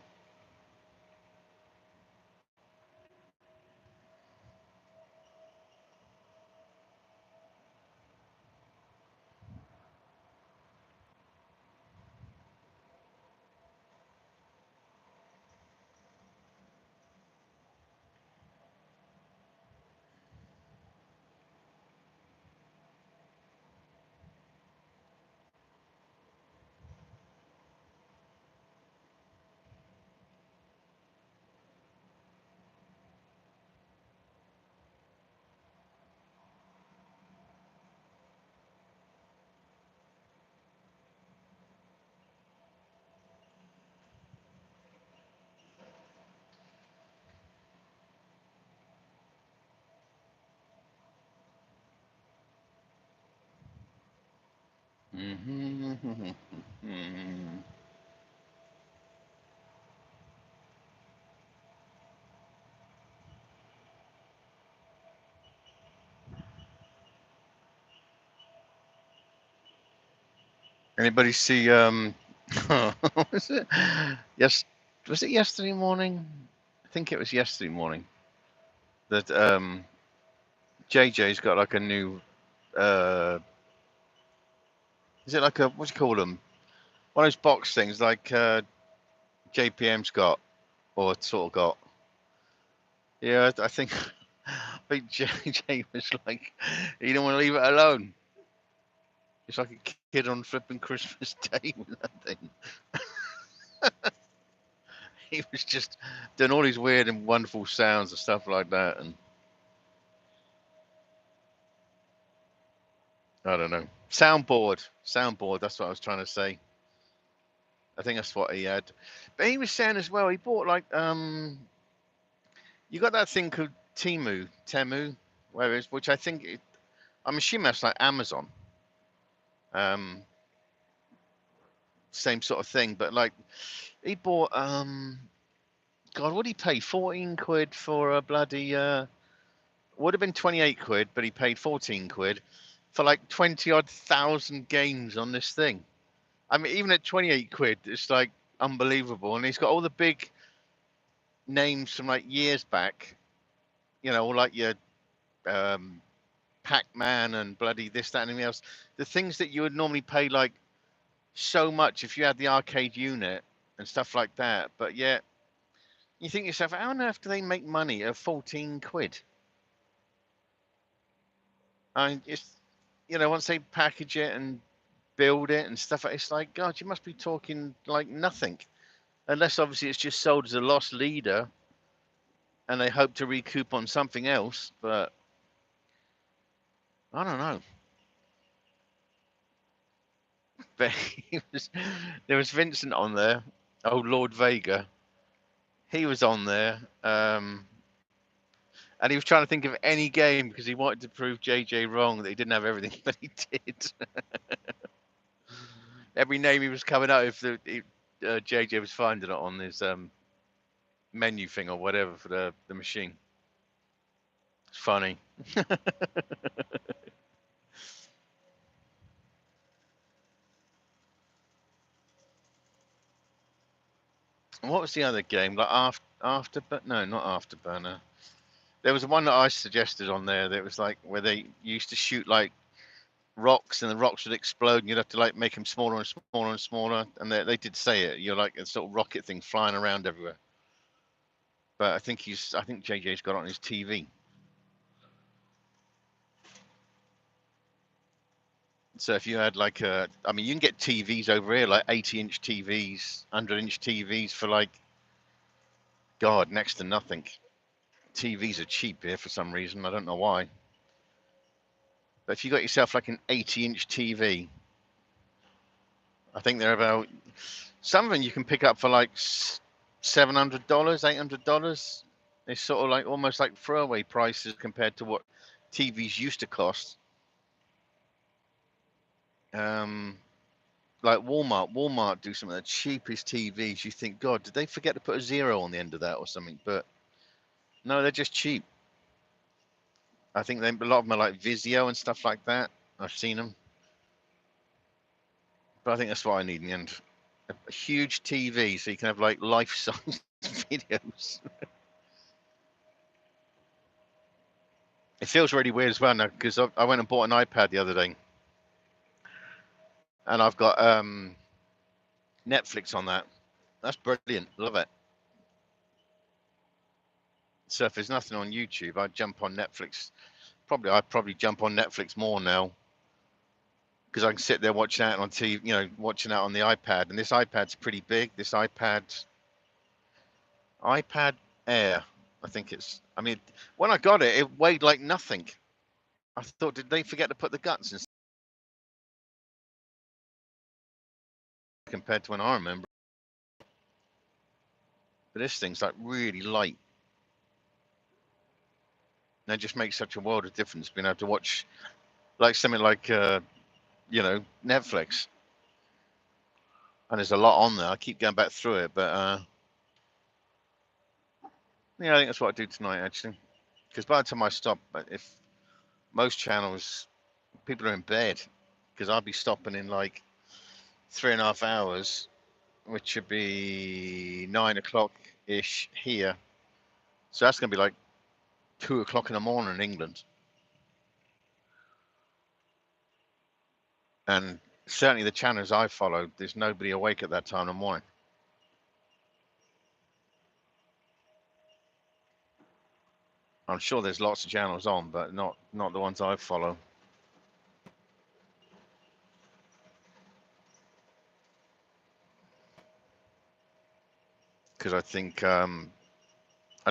Anybody see was it yes was it yesterday morning? I think it was yesterday morning that JJ's got like a new is it like a what do you call them? One of those box things like JPM's got or sort of got. Yeah, I think I think JJ was like he didn't want to leave it alone. It's like a kid on flipping Christmas Day with that thing. He was just doing all these weird and wonderful sounds and stuff like that, and I don't know. Soundboard. That's what I was trying to say. I think that's what he had. But he was saying as well. He bought like you got that thing called Temu, where is which I think I'm assuming that's like Amazon. Um, Same sort of thing, but like he bought God, what did he pay? 14 quid for a bloody would have been 28 quid, but he paid 14 quid for like 20 odd thousand games on this thing. I mean, even at 28 quid, it's like unbelievable. And he's got all the big names from like years back, you know, all like your um, Pac-Man and bloody this, that, and anything else. The things that you would normally pay like so much if you had the arcade unit and stuff like that. But yet, you think to yourself, how on earth do they make money at 14 quid? I mean, it's, you know, once they package it and build it and stuff, it's like, God, you must be talking like nothing. Unless obviously it's just sold as a lost leader and they hope to recoup on something else, but I don't know. But there was Vincent on there. Oh, Lord Vega. He was on there. And he was trying to think of any game because he wanted to prove JJ wrong that he didn't have everything, but he did. Every name he was coming out with, JJ was finding it on his menu thing or whatever for the machine. It's funny. And what was the other game? Like after, but no, not Afterburner. There was one that I suggested on there that was like where they used to shoot like rocks and the rocks would explode and you'd have to like make them smaller and smaller and smaller. And they did say it. You're like a sort of rocket thing flying around everywhere. But I think JJ's got it on his TV. So if you had like I mean, you can get TVs over here, like 80-inch TVs, 100-inch TVs for like, God, next to nothing. TVs are cheap here for some reason. I don't know why. But if you got yourself like an 80-inch TV, I think they're about, some of them you can pick up for like $700, $800. It's sort of like almost like throwaway prices compared to what TVs used to cost. Like Walmart do some of the cheapest TVs. You think, God, did they forget to put a zero on the end of that or something? But no, they're just cheap. I think a lot of them are like Vizio and stuff like that. I've seen them. But I think that's what I need in the end. A huge TV so you can have like life-size videos. It feels really weird as well now because I went and bought an iPad the other day. And I've got Netflix on that. That's brilliant. Love it. So if there's nothing on YouTube, I'd jump on Netflix. I'd probably jump on Netflix more now because I can sit there watching that on TV, watching that on the iPad. And this iPad's pretty big. This iPad Air, I think it's. I mean, when I got it, it weighed like nothing. I thought, did they forget to put the guts in compared to when I remember? But this thing's like really light. And it just makes such a world of difference being able to watch like something like Netflix. And there's a lot on there. I keep going back through it, but yeah, I think that's what I do tonight actually. Because by the time I stop, if most channels, people are in bed, because I'll be stopping in like 3.5 hours, which should be 9 o'clock ish here. So that's going to be like 2 o'clock in the morning in England. And certainly the channels I follow, there's nobody awake at that time in the morning. I'm sure there's lots of channels on, but not the ones I follow. Because I think I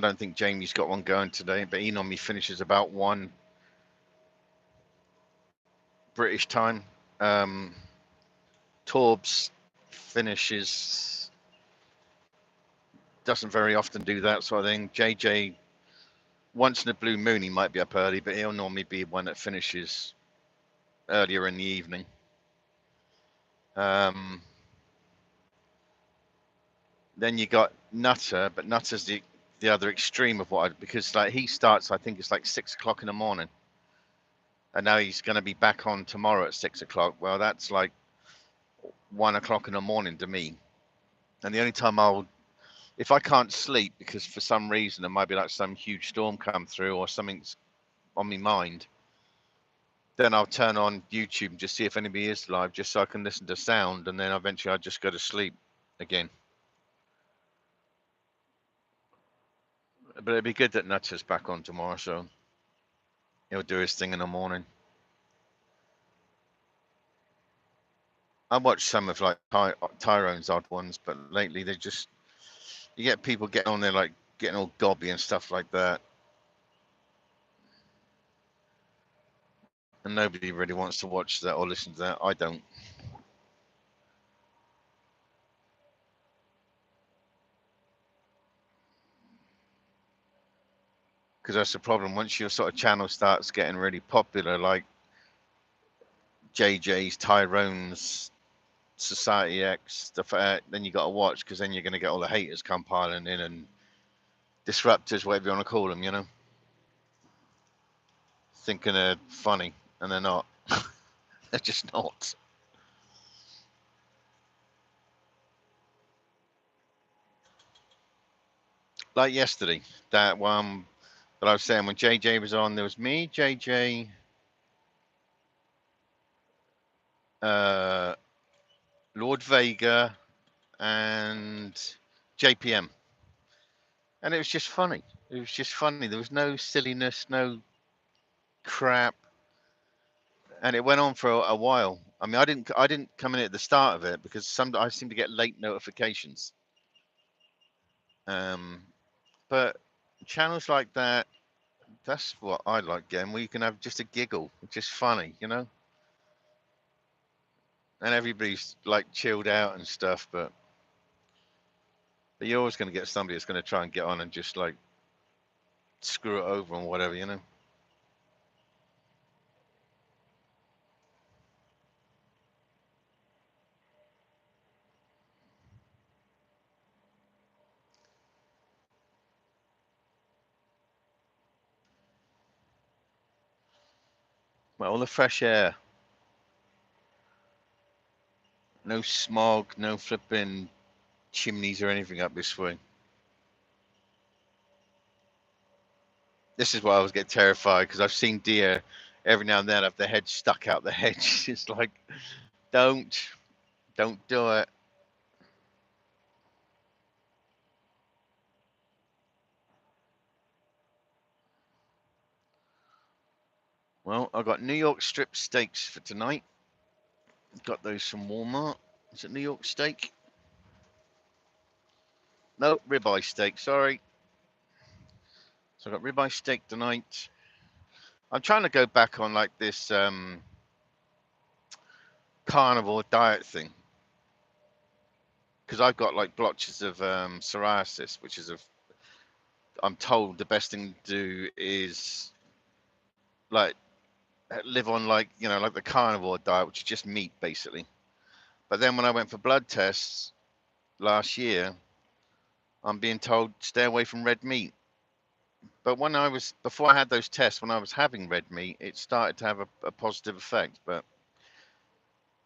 don't think Jamie's got one going today, but he normally finishes about 1 British time. Torbs finishes, doesn't very often do that sort of thing. JJ, once in a blue moon, he might be up early, but he'll normally be one that finishes earlier in the evening. Then you got Nutter, but Nutter's the other extreme of because like he starts, I think it's like 6 o'clock in the morning, and now he's going to be back on tomorrow at 6 o'clock. Well, that's like 1 o'clock in the morning to me. And the only time if I can't sleep because for some reason there might be like some huge storm come through or something's on my mind, then I'll turn on YouTube and just see if anybody is live, just so I can listen to sound, and then eventually I just go to sleep again. But it'd be good that Nuts is back on tomorrow, so he'll do his thing in the morning. I watched some of like Tyrone's odd ones, but lately you get people getting on there like getting all gobby and stuff like that. And nobody really wants to watch that or listen to that. I don't. because that's the problem. Once your sort of channel starts getting really popular, like JJ's, Tyrone's, Society X, stuff like that, then you got to watch, because then you're going to get all the haters come piling in, and disruptors, whatever you want to call them, you know, thinking they're funny, and they're not. They're just not. Like yesterday, that one that I was saying, when JJ was on, there was me, JJ, uh, Lord Vega, and JPM, and it was just funny. It was just funny. There was no silliness, no crap, and it went on for a while. I mean, I didn't come in at the start of it, because I seem to get late notifications. But channels like that, that's what I like getting, where you can have just a giggle, just funny, you know, and everybody's like chilled out and stuff. But you're always going to get somebody that's going to try and get on and just like screw it over and whatever, you know. Well, all the fresh air, no smog, no flipping chimneys or anything up this way. This is why I always get terrified, because I've seen deer every now and then have their head stuck out the hedge. It's like, don't do it. Well, I got New York strip steaks for tonight. Got those from Walmart. Is it New York steak? No, ribeye steak. Sorry. So I got ribeye steak tonight. I'm trying to go back on like this carnivore diet thing, because I've got like blotches of psoriasis, which is I'm told the best thing to do is like live on, like, you know, like the carnivore diet, which is just meat basically. But then when I went for blood tests last year, I'm being told stay away from red meat. But before I had those tests, when I was having red meat, it started to have a positive effect. But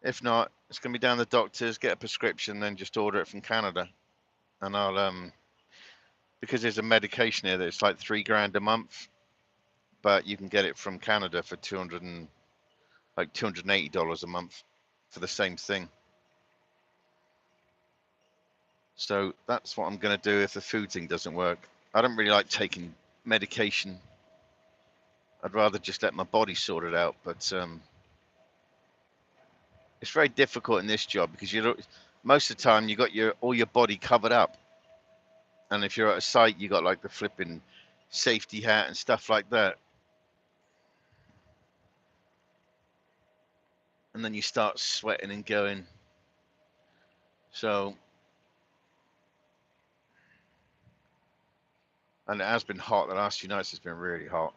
if not, it's going to be down to the doctors, get a prescription, then just order it from Canada. And I'll because there's a medication here that's like $3,000 a month, but you can get it from Canada for $280 a month for the same thing. So that's what I'm going to do if the food thing doesn't work. I don't really like taking medication. I'd rather just let my body sort it out. But it's very difficult in this job, because most of the time you got all your body covered up, and if you're at a site, you got like the flipping safety hat and stuff like that, and then you start sweating and going. So, and it has been hot the last few nights. It's been really hot.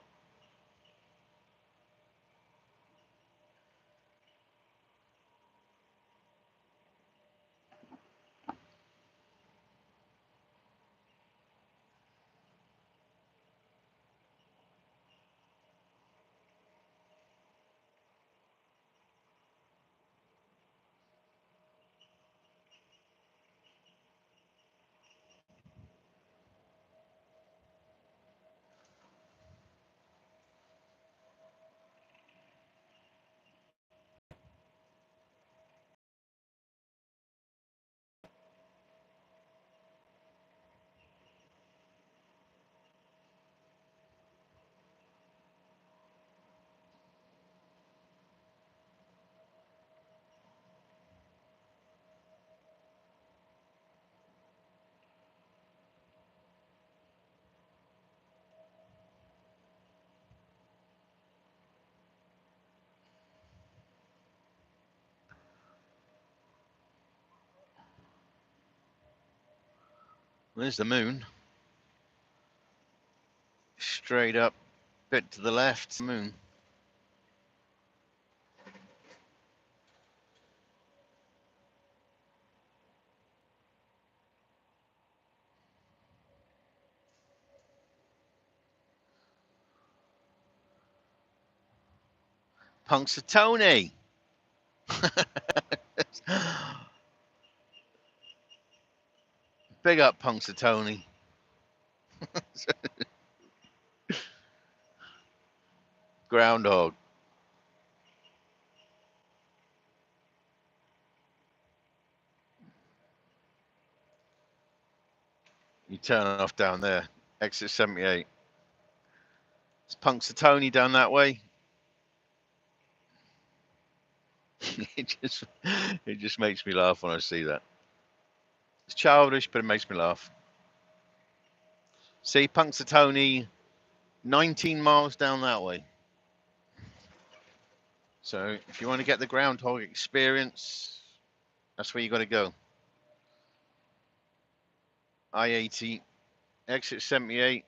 There's the moon. straight up, bit to the left, moon. Punxsutawney. Big up Punxsutawney. Groundhog. You turn off down there. Exit 78. It's Punxsutawney down that way. it just makes me laugh when I see that. It's childish, but it makes me laugh. See, Punxsutawney, 19 miles down that way. So if you want to get the groundhog experience, that's where you got to go. I-80, exit 78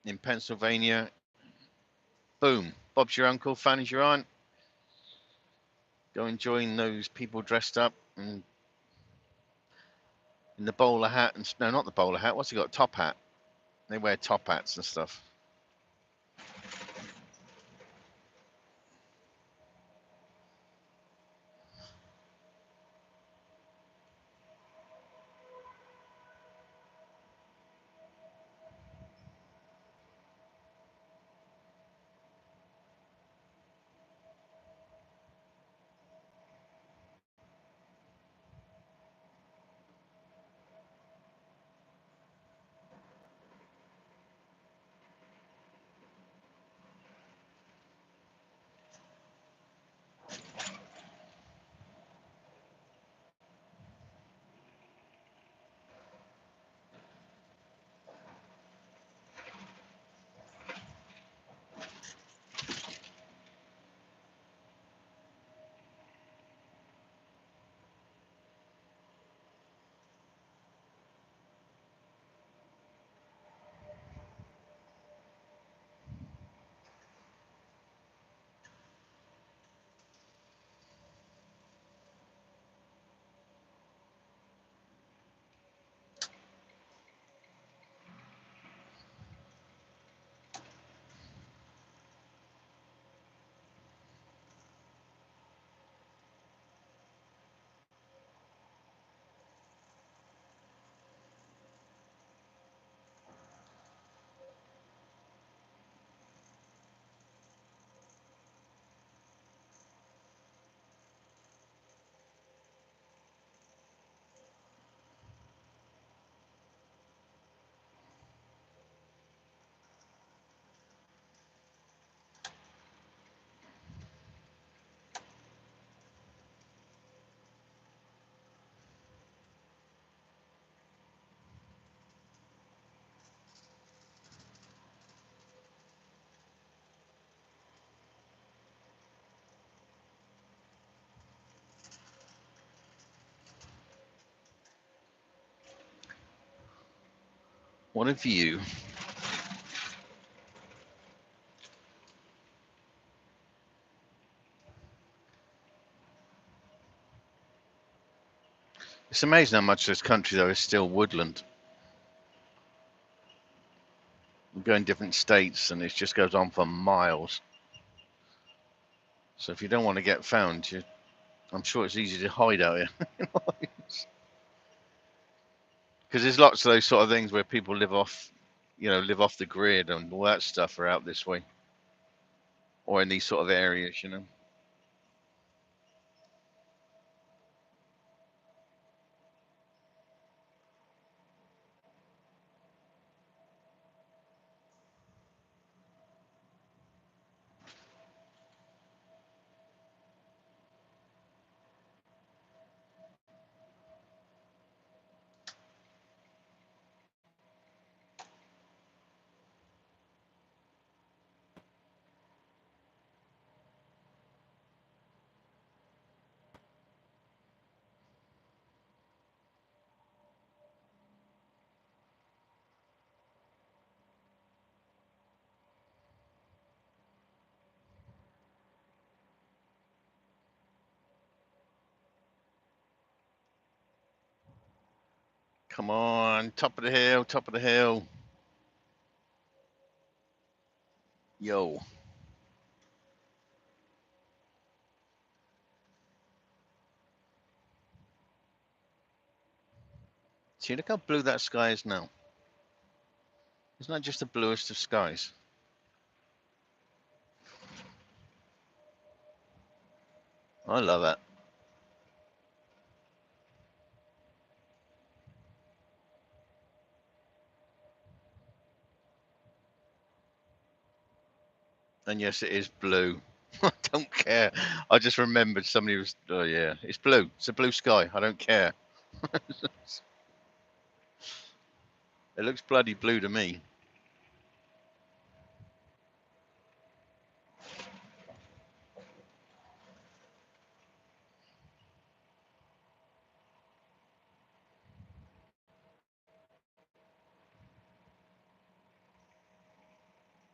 in Pennsylvania. Boom. Bob's your uncle, Fanny's your aunt. Go and join those people dressed up and in the bowler hat. And no, not the bowler hat. What's he got? Top hat. They wear top hats and stuff. What a view. It's amazing how much of this country, though, is still woodland. We go in different states and it just goes on for miles. So if you don't want to get found, I'm sure it's easy to hide out here. Because there's lots of those sort of things where people live off, live off the grid and all that stuff are out this way. Or in these sort of areas, Come on, top of the hill, top of the hill. Yo. See, look how blue that sky is now. Isn't that just the bluest of skies? I love it. And yes, it is blue. I don't care. I just remembered somebody was, oh yeah, it's blue. It's a blue sky. I don't care. It looks bloody blue to me.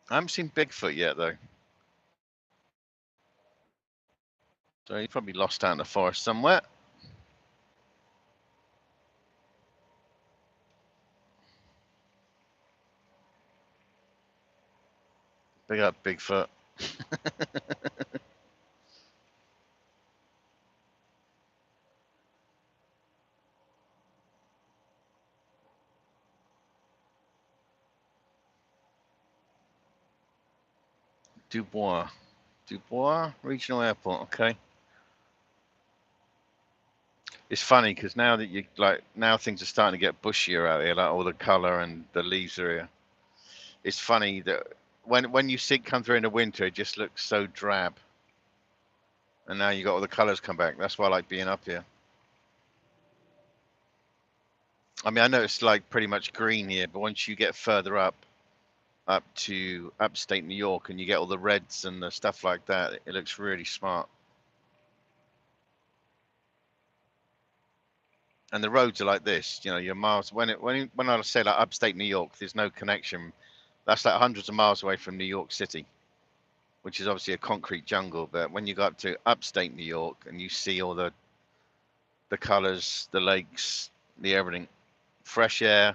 I haven't seen Bigfoot yet, though. So he's probably lost out in the forest somewhere. Big up Bigfoot. Dubois. Dubois Regional Airport, okay. It's funny because now that now things are starting to get bushier out here, like all the colour and the leaves are here. It's funny that when you see it come through in the winter, it just looks so drab. And now you got all the colours come back. That's why I like being up here. I mean, I know it's like pretty much green here, but once you get further up to upstate New York, and you get all the reds and the stuff like that, it looks really smart. And the roads are like this, you know, you're miles when I say like upstate New York, there's no connection. That's like hundreds of miles away from New York City, which is obviously a concrete jungle. But when you go up to upstate New York and you see all the colors, the lakes, the everything, fresh air.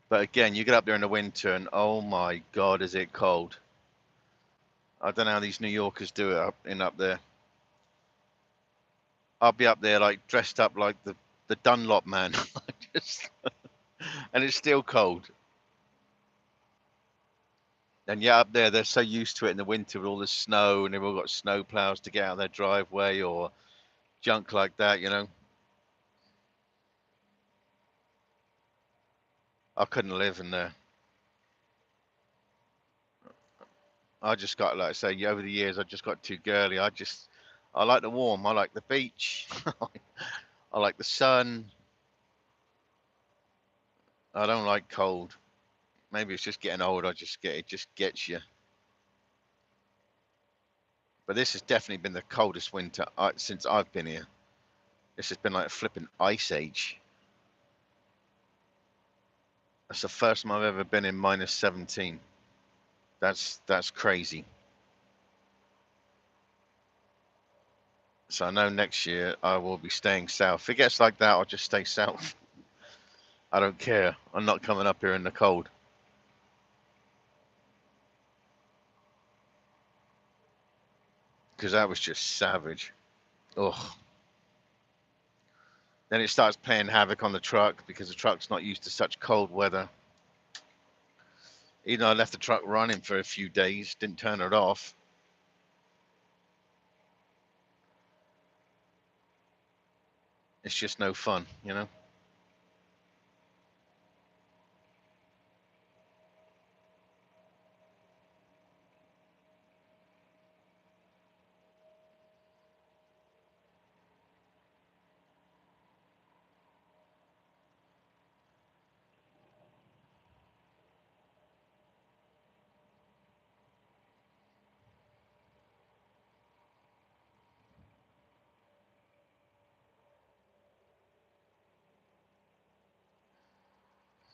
But again, you get up there in the winter and oh my God, is it cold. I don't know how these New Yorkers do it up there. I'll be up there like dressed up like the Dunlop man. And it's still cold. And yeah, up there they're so used to it in the winter with all the snow, and they've all got snow plows to get out of their driveway or junk like that, you know. I couldn't live in there. I just got, like I say, over the years I just got too girly. I like the warm. I like the beach. I like the sun. I don't like cold. Maybe it's just getting old. It just gets you. But this has definitely been the coldest winter since I've been here. This has been like a flipping ice age. That's the first time I've ever been in minus 17. That's crazy. So I know next year I will be staying south. If it gets like that, I'll just stay south. I don't care. I'm not coming up here in the cold. Because that was just savage. Ugh. Then it starts playing havoc on the truck because the truck's not used to such cold weather. Even though I left the truck running for a few days, didn't turn it off. It's just no fun, you know?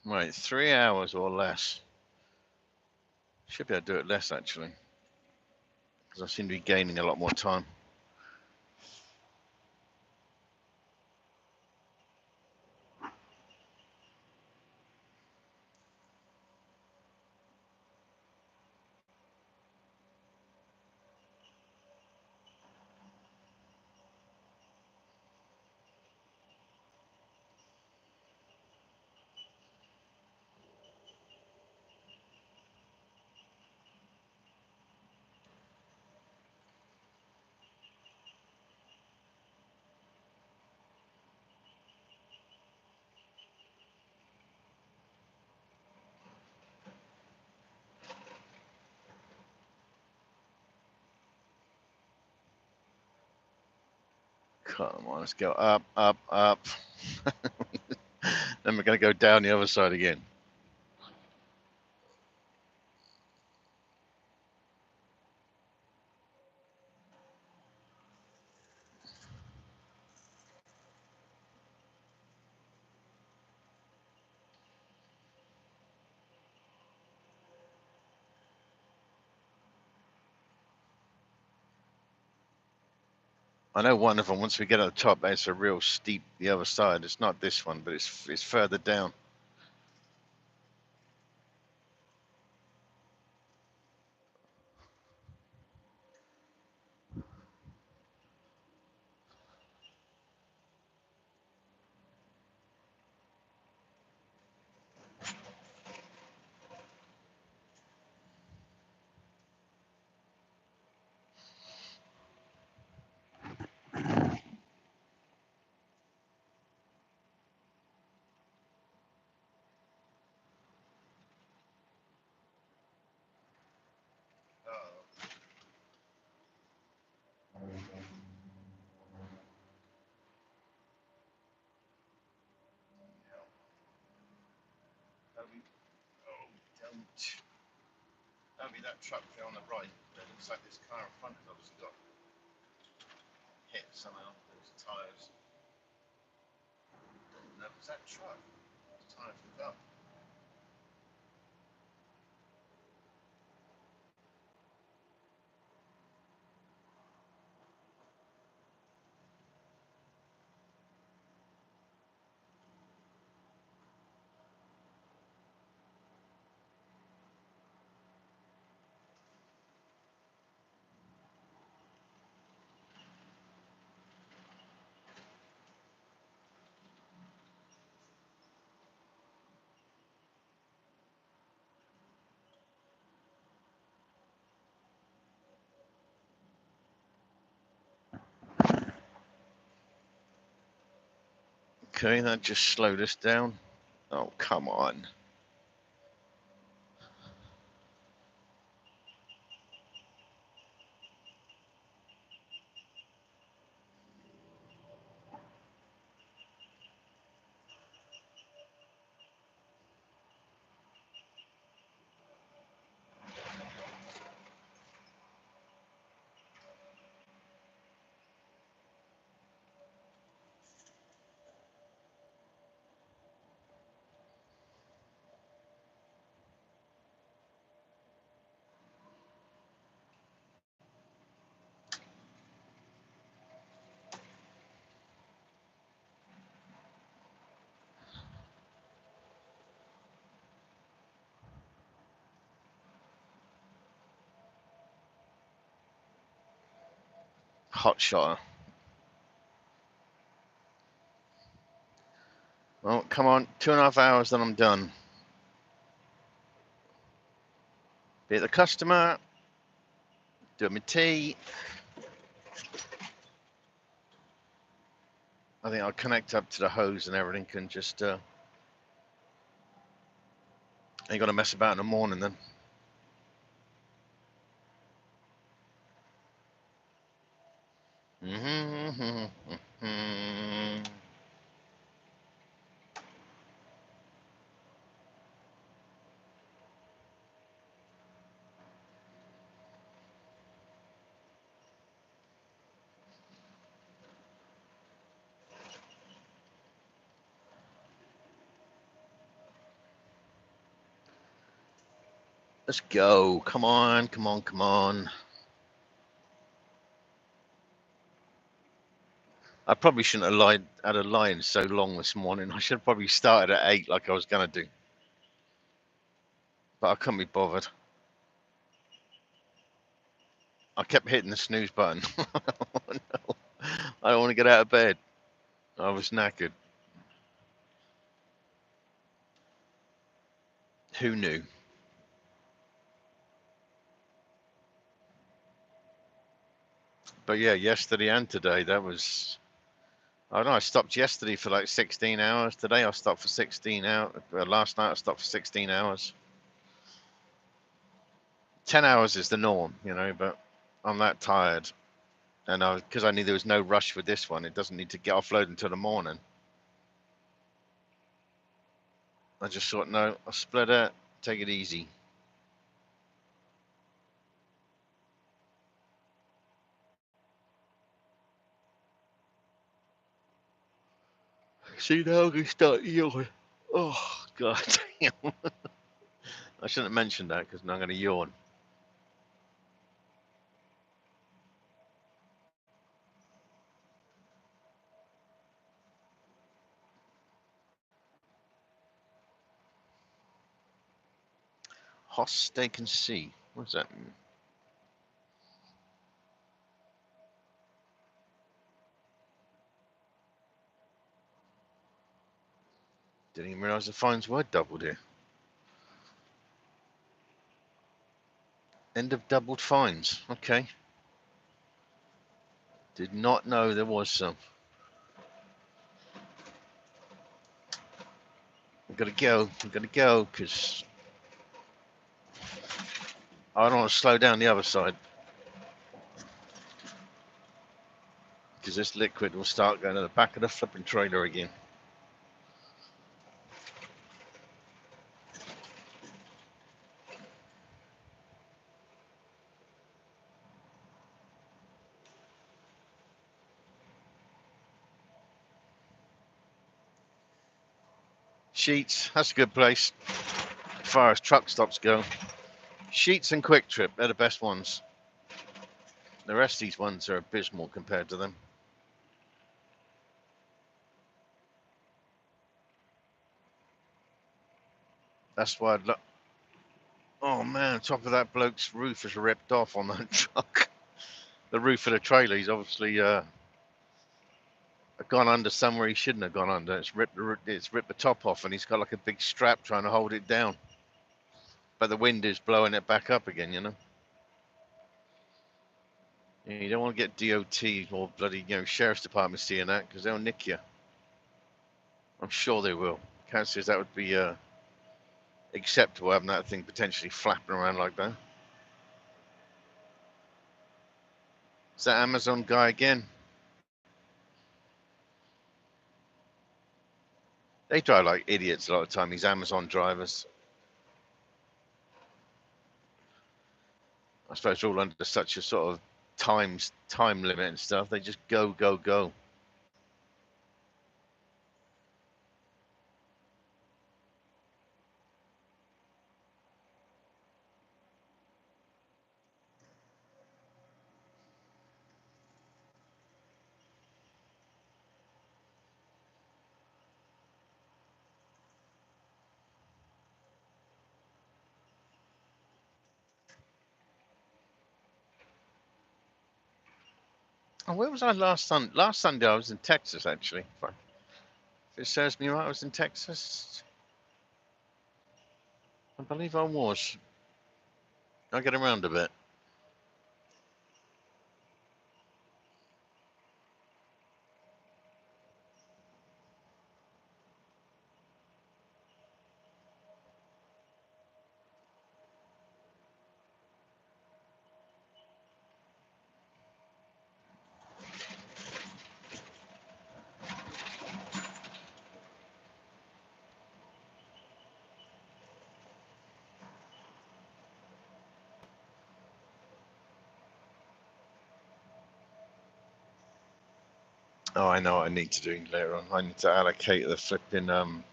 Right, 3 hours or less. Should be able to do it less, actually. Because I seem to be gaining a lot more time. Come on, let's go up, up, up. Then we're going to go down the other side again. I know one of them, once we get at the top, it's a real steep, the other side. It's not this one, but it's further down. Don't be that truck there on the right. It looks like this car in front of us got hit somehow. Those tyres. No, it's that truck. The tyres were up. Okay, that just slowed us down. Oh, come on. Hot shot. Well, come on. 2.5 hours, then I'm done. Be at the customer. Do my tea. I think I'll connect up to the hose and everything and just ain't got to mess about in the morning then. Let's go. Come on, come on, come on. I probably shouldn't have had a line so long this morning. I should have probably started at 8 like I was going to do. But I couldn't be bothered. I kept hitting the snooze button. Oh, no. I don't want to get out of bed. I was knackered. Who knew? But yeah, yesterday and today, that was... I don't know, I stopped yesterday for like 16 hours. Today I stopped for 16 hours. Last night I stopped for 16 hours. 10 hours is the norm, you know, but I'm that tired. And because I knew there was no rush for this one, it doesn't need to get offloaded until the morning. I just thought, no, I'll split it, take it easy. See, now I can start yawning. Oh, God damn. I shouldn't have mentioned that because now I'm going to yawn. Hot steak and sea. What's that mean? Didn't even realise the fines were doubled here. End of doubled fines. Okay. Did not know there was some. I've got to go. I've got to go because I don't want to slow down the other side. Because this liquid will start going to the back of the flipping trailer again. Sheets, that's a good place as far as truck stops go. Sheets and Quick Trip, they're the best ones. The rest of these ones are abysmal compared to them. That's why I'd look. Oh man, top of that bloke's roof is ripped off on that truck. The roof of the trailer, he's obviously gone under somewhere he shouldn't have gone under. It's ripped the top off, and he's got like a big strap trying to hold it down. But the wind is blowing it back up again, you know. You don't want to get DOT or bloody, sheriff's department seeing that because they'll nick you. I'm sure they will. Cat says that would be acceptable, having that thing potentially flapping around like that. Is that Amazon guy again? They drive like idiots a lot of the time, these Amazon drivers. I suppose they're all under such a sort of time limit and stuff. They just go, go, go. Oh, where was I last Sunday? Last Sunday I was in Texas, actually. If it serves me right, I was in Texas. I believe I was. I get around a bit. Oh, I know what I need to do later on. I need to allocate the flipping I've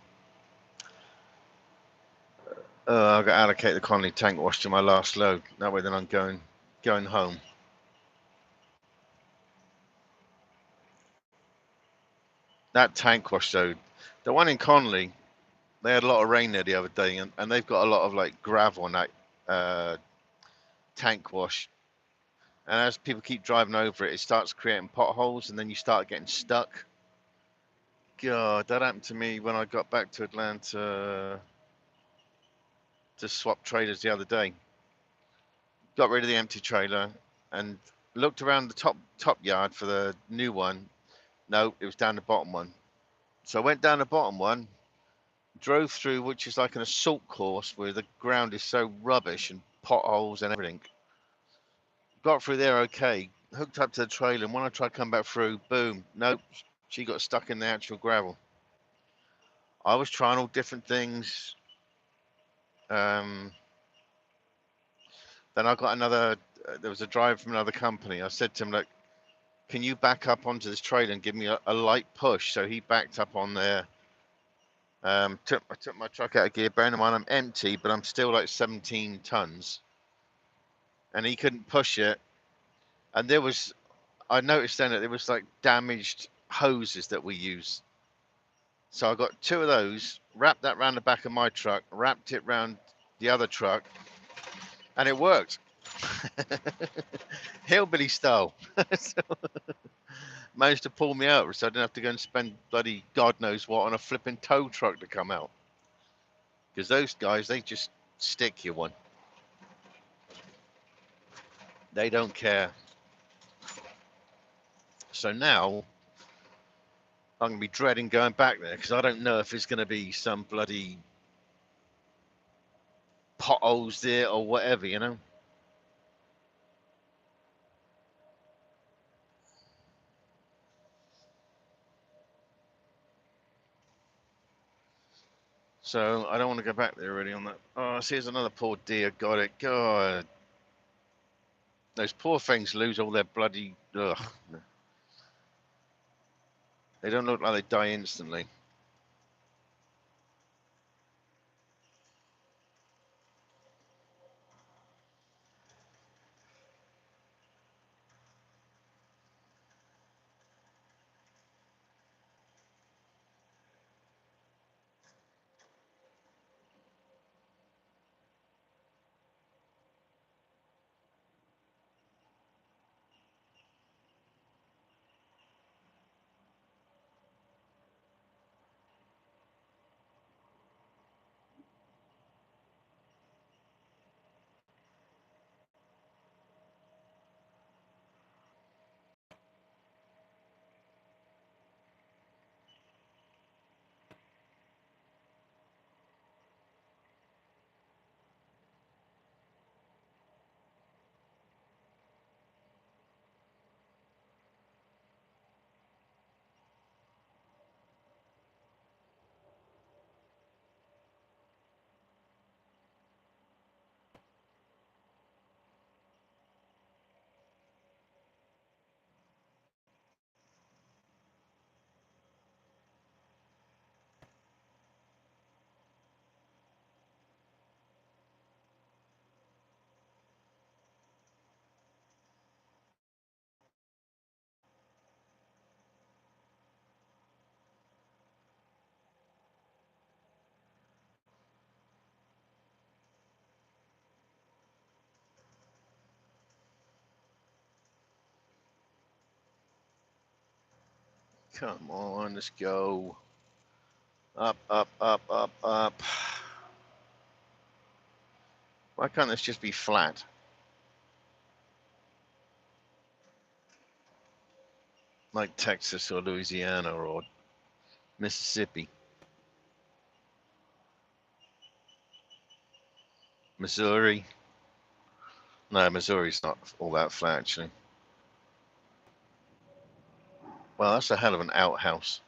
got to allocate the Conley tank wash to my last load. That way, then I'm going home. That tank wash though, the one in Conley, they had a lot of rain there the other day, and they've got a lot of like gravel on that tank wash. And as people keep driving over it, it starts creating potholes, and then you start getting stuck. God, that happened to me when I got back to Atlanta to swap trailers the other day. Got rid of the empty trailer and looked around the top yard for the new one. No, it was down the bottom one. So I went down the bottom one, drove through, which is like an assault course where the ground is so rubbish and potholes and everything. Got through there okay. hooked up to the trailer, and when I tried to come back through, boom, nope, she got stuck in the actual gravel. I was trying all different things. Then I got another. There was a driver from another company. I said to him, "Look, can you back up onto this trailer and give me a light push?" So he backed up on there. I took my truck out of gear. Bearing in mind I'm empty, but I'm still like 17 tons, and he couldn't push it. And I noticed then that there was like damaged hoses that we use. So I got two of those, wrapped that around the back of my truck, wrapped it around the other truck, and it worked. Hillbilly style. So managed to pull me out, so I didn't have to go and spend bloody God knows what on a flipping tow truck to come out. Because those guys, they just stick you one. They don't care. So now I'm going to be dreading going back there because I don't know if it's going to be some bloody potholes there or whatever, you know. So I don't want to go back there really on that. Oh, see, here's another poor deer. Got it. God. Those poor things lose all their bloody. Ugh. They don't look like they die instantly. Come on, let's go. Up, up, up, up, up. Why can't this just be flat? Like Texas or Louisiana or Mississippi. Missouri. No, Missouri's not all that flat, actually. Well, that's a hell of an outhouse.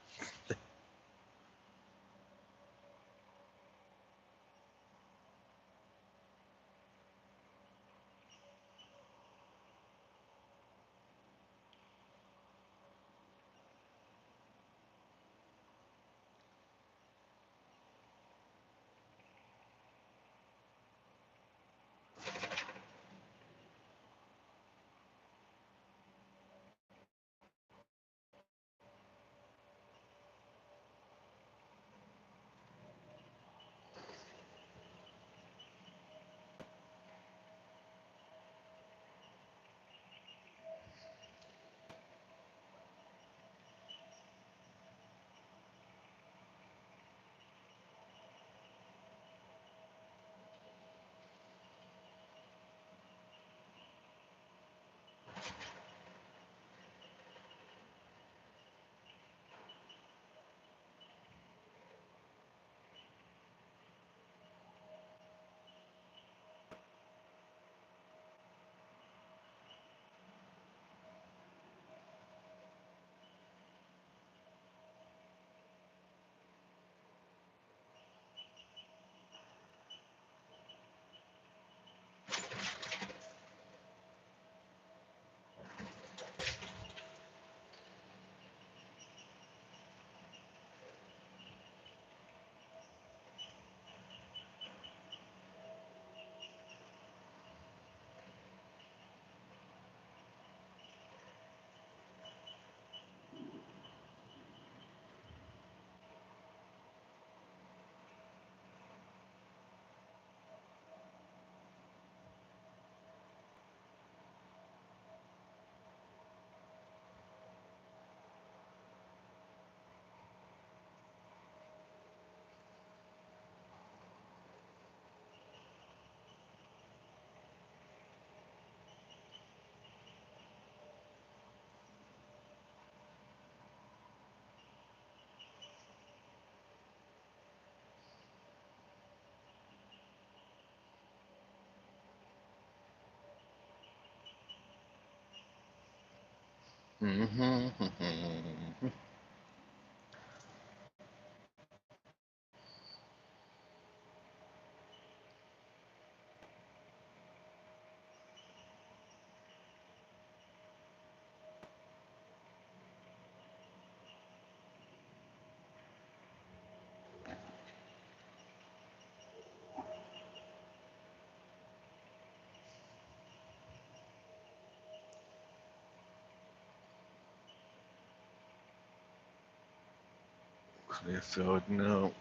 Clearfield, no.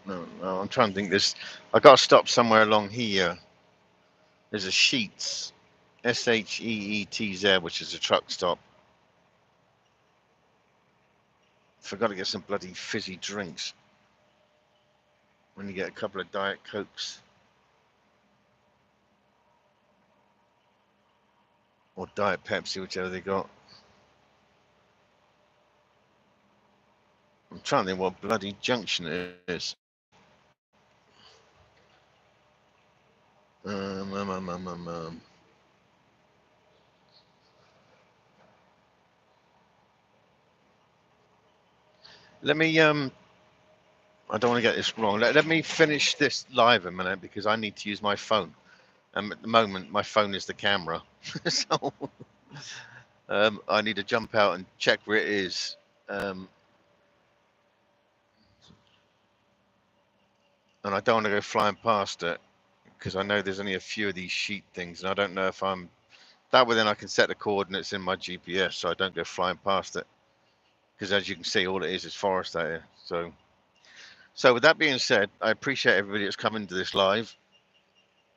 I'm trying to think. I got to stop somewhere along here. There's a Sheets, Sheetz, which is a truck stop. Forgot to get some bloody fizzy drinks. When you get a couple of Diet Cokes or Diet Pepsi, whichever they got. I'm trying to think what bloody junction it is. Let me I don't want to get this wrong. Let me finish this live a minute because I need to use my phone. At the moment, my phone is the camera, so I need to jump out and check where it is. And I don't want to go flying past it because I know there's only a few of these sheet things, and I don't know if I'm that way. Then I can set the coordinates in my GPS so I don't go flying past it. Because as you can see, all it is forest out here. So with that being said, I appreciate everybody that's come into this live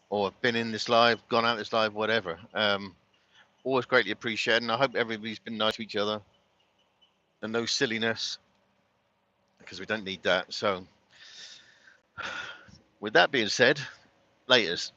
or been in this live, gone out this live, whatever. Always greatly appreciated, and I hope everybody's been nice to each other and no silliness because we don't need that. So with that being said, laters.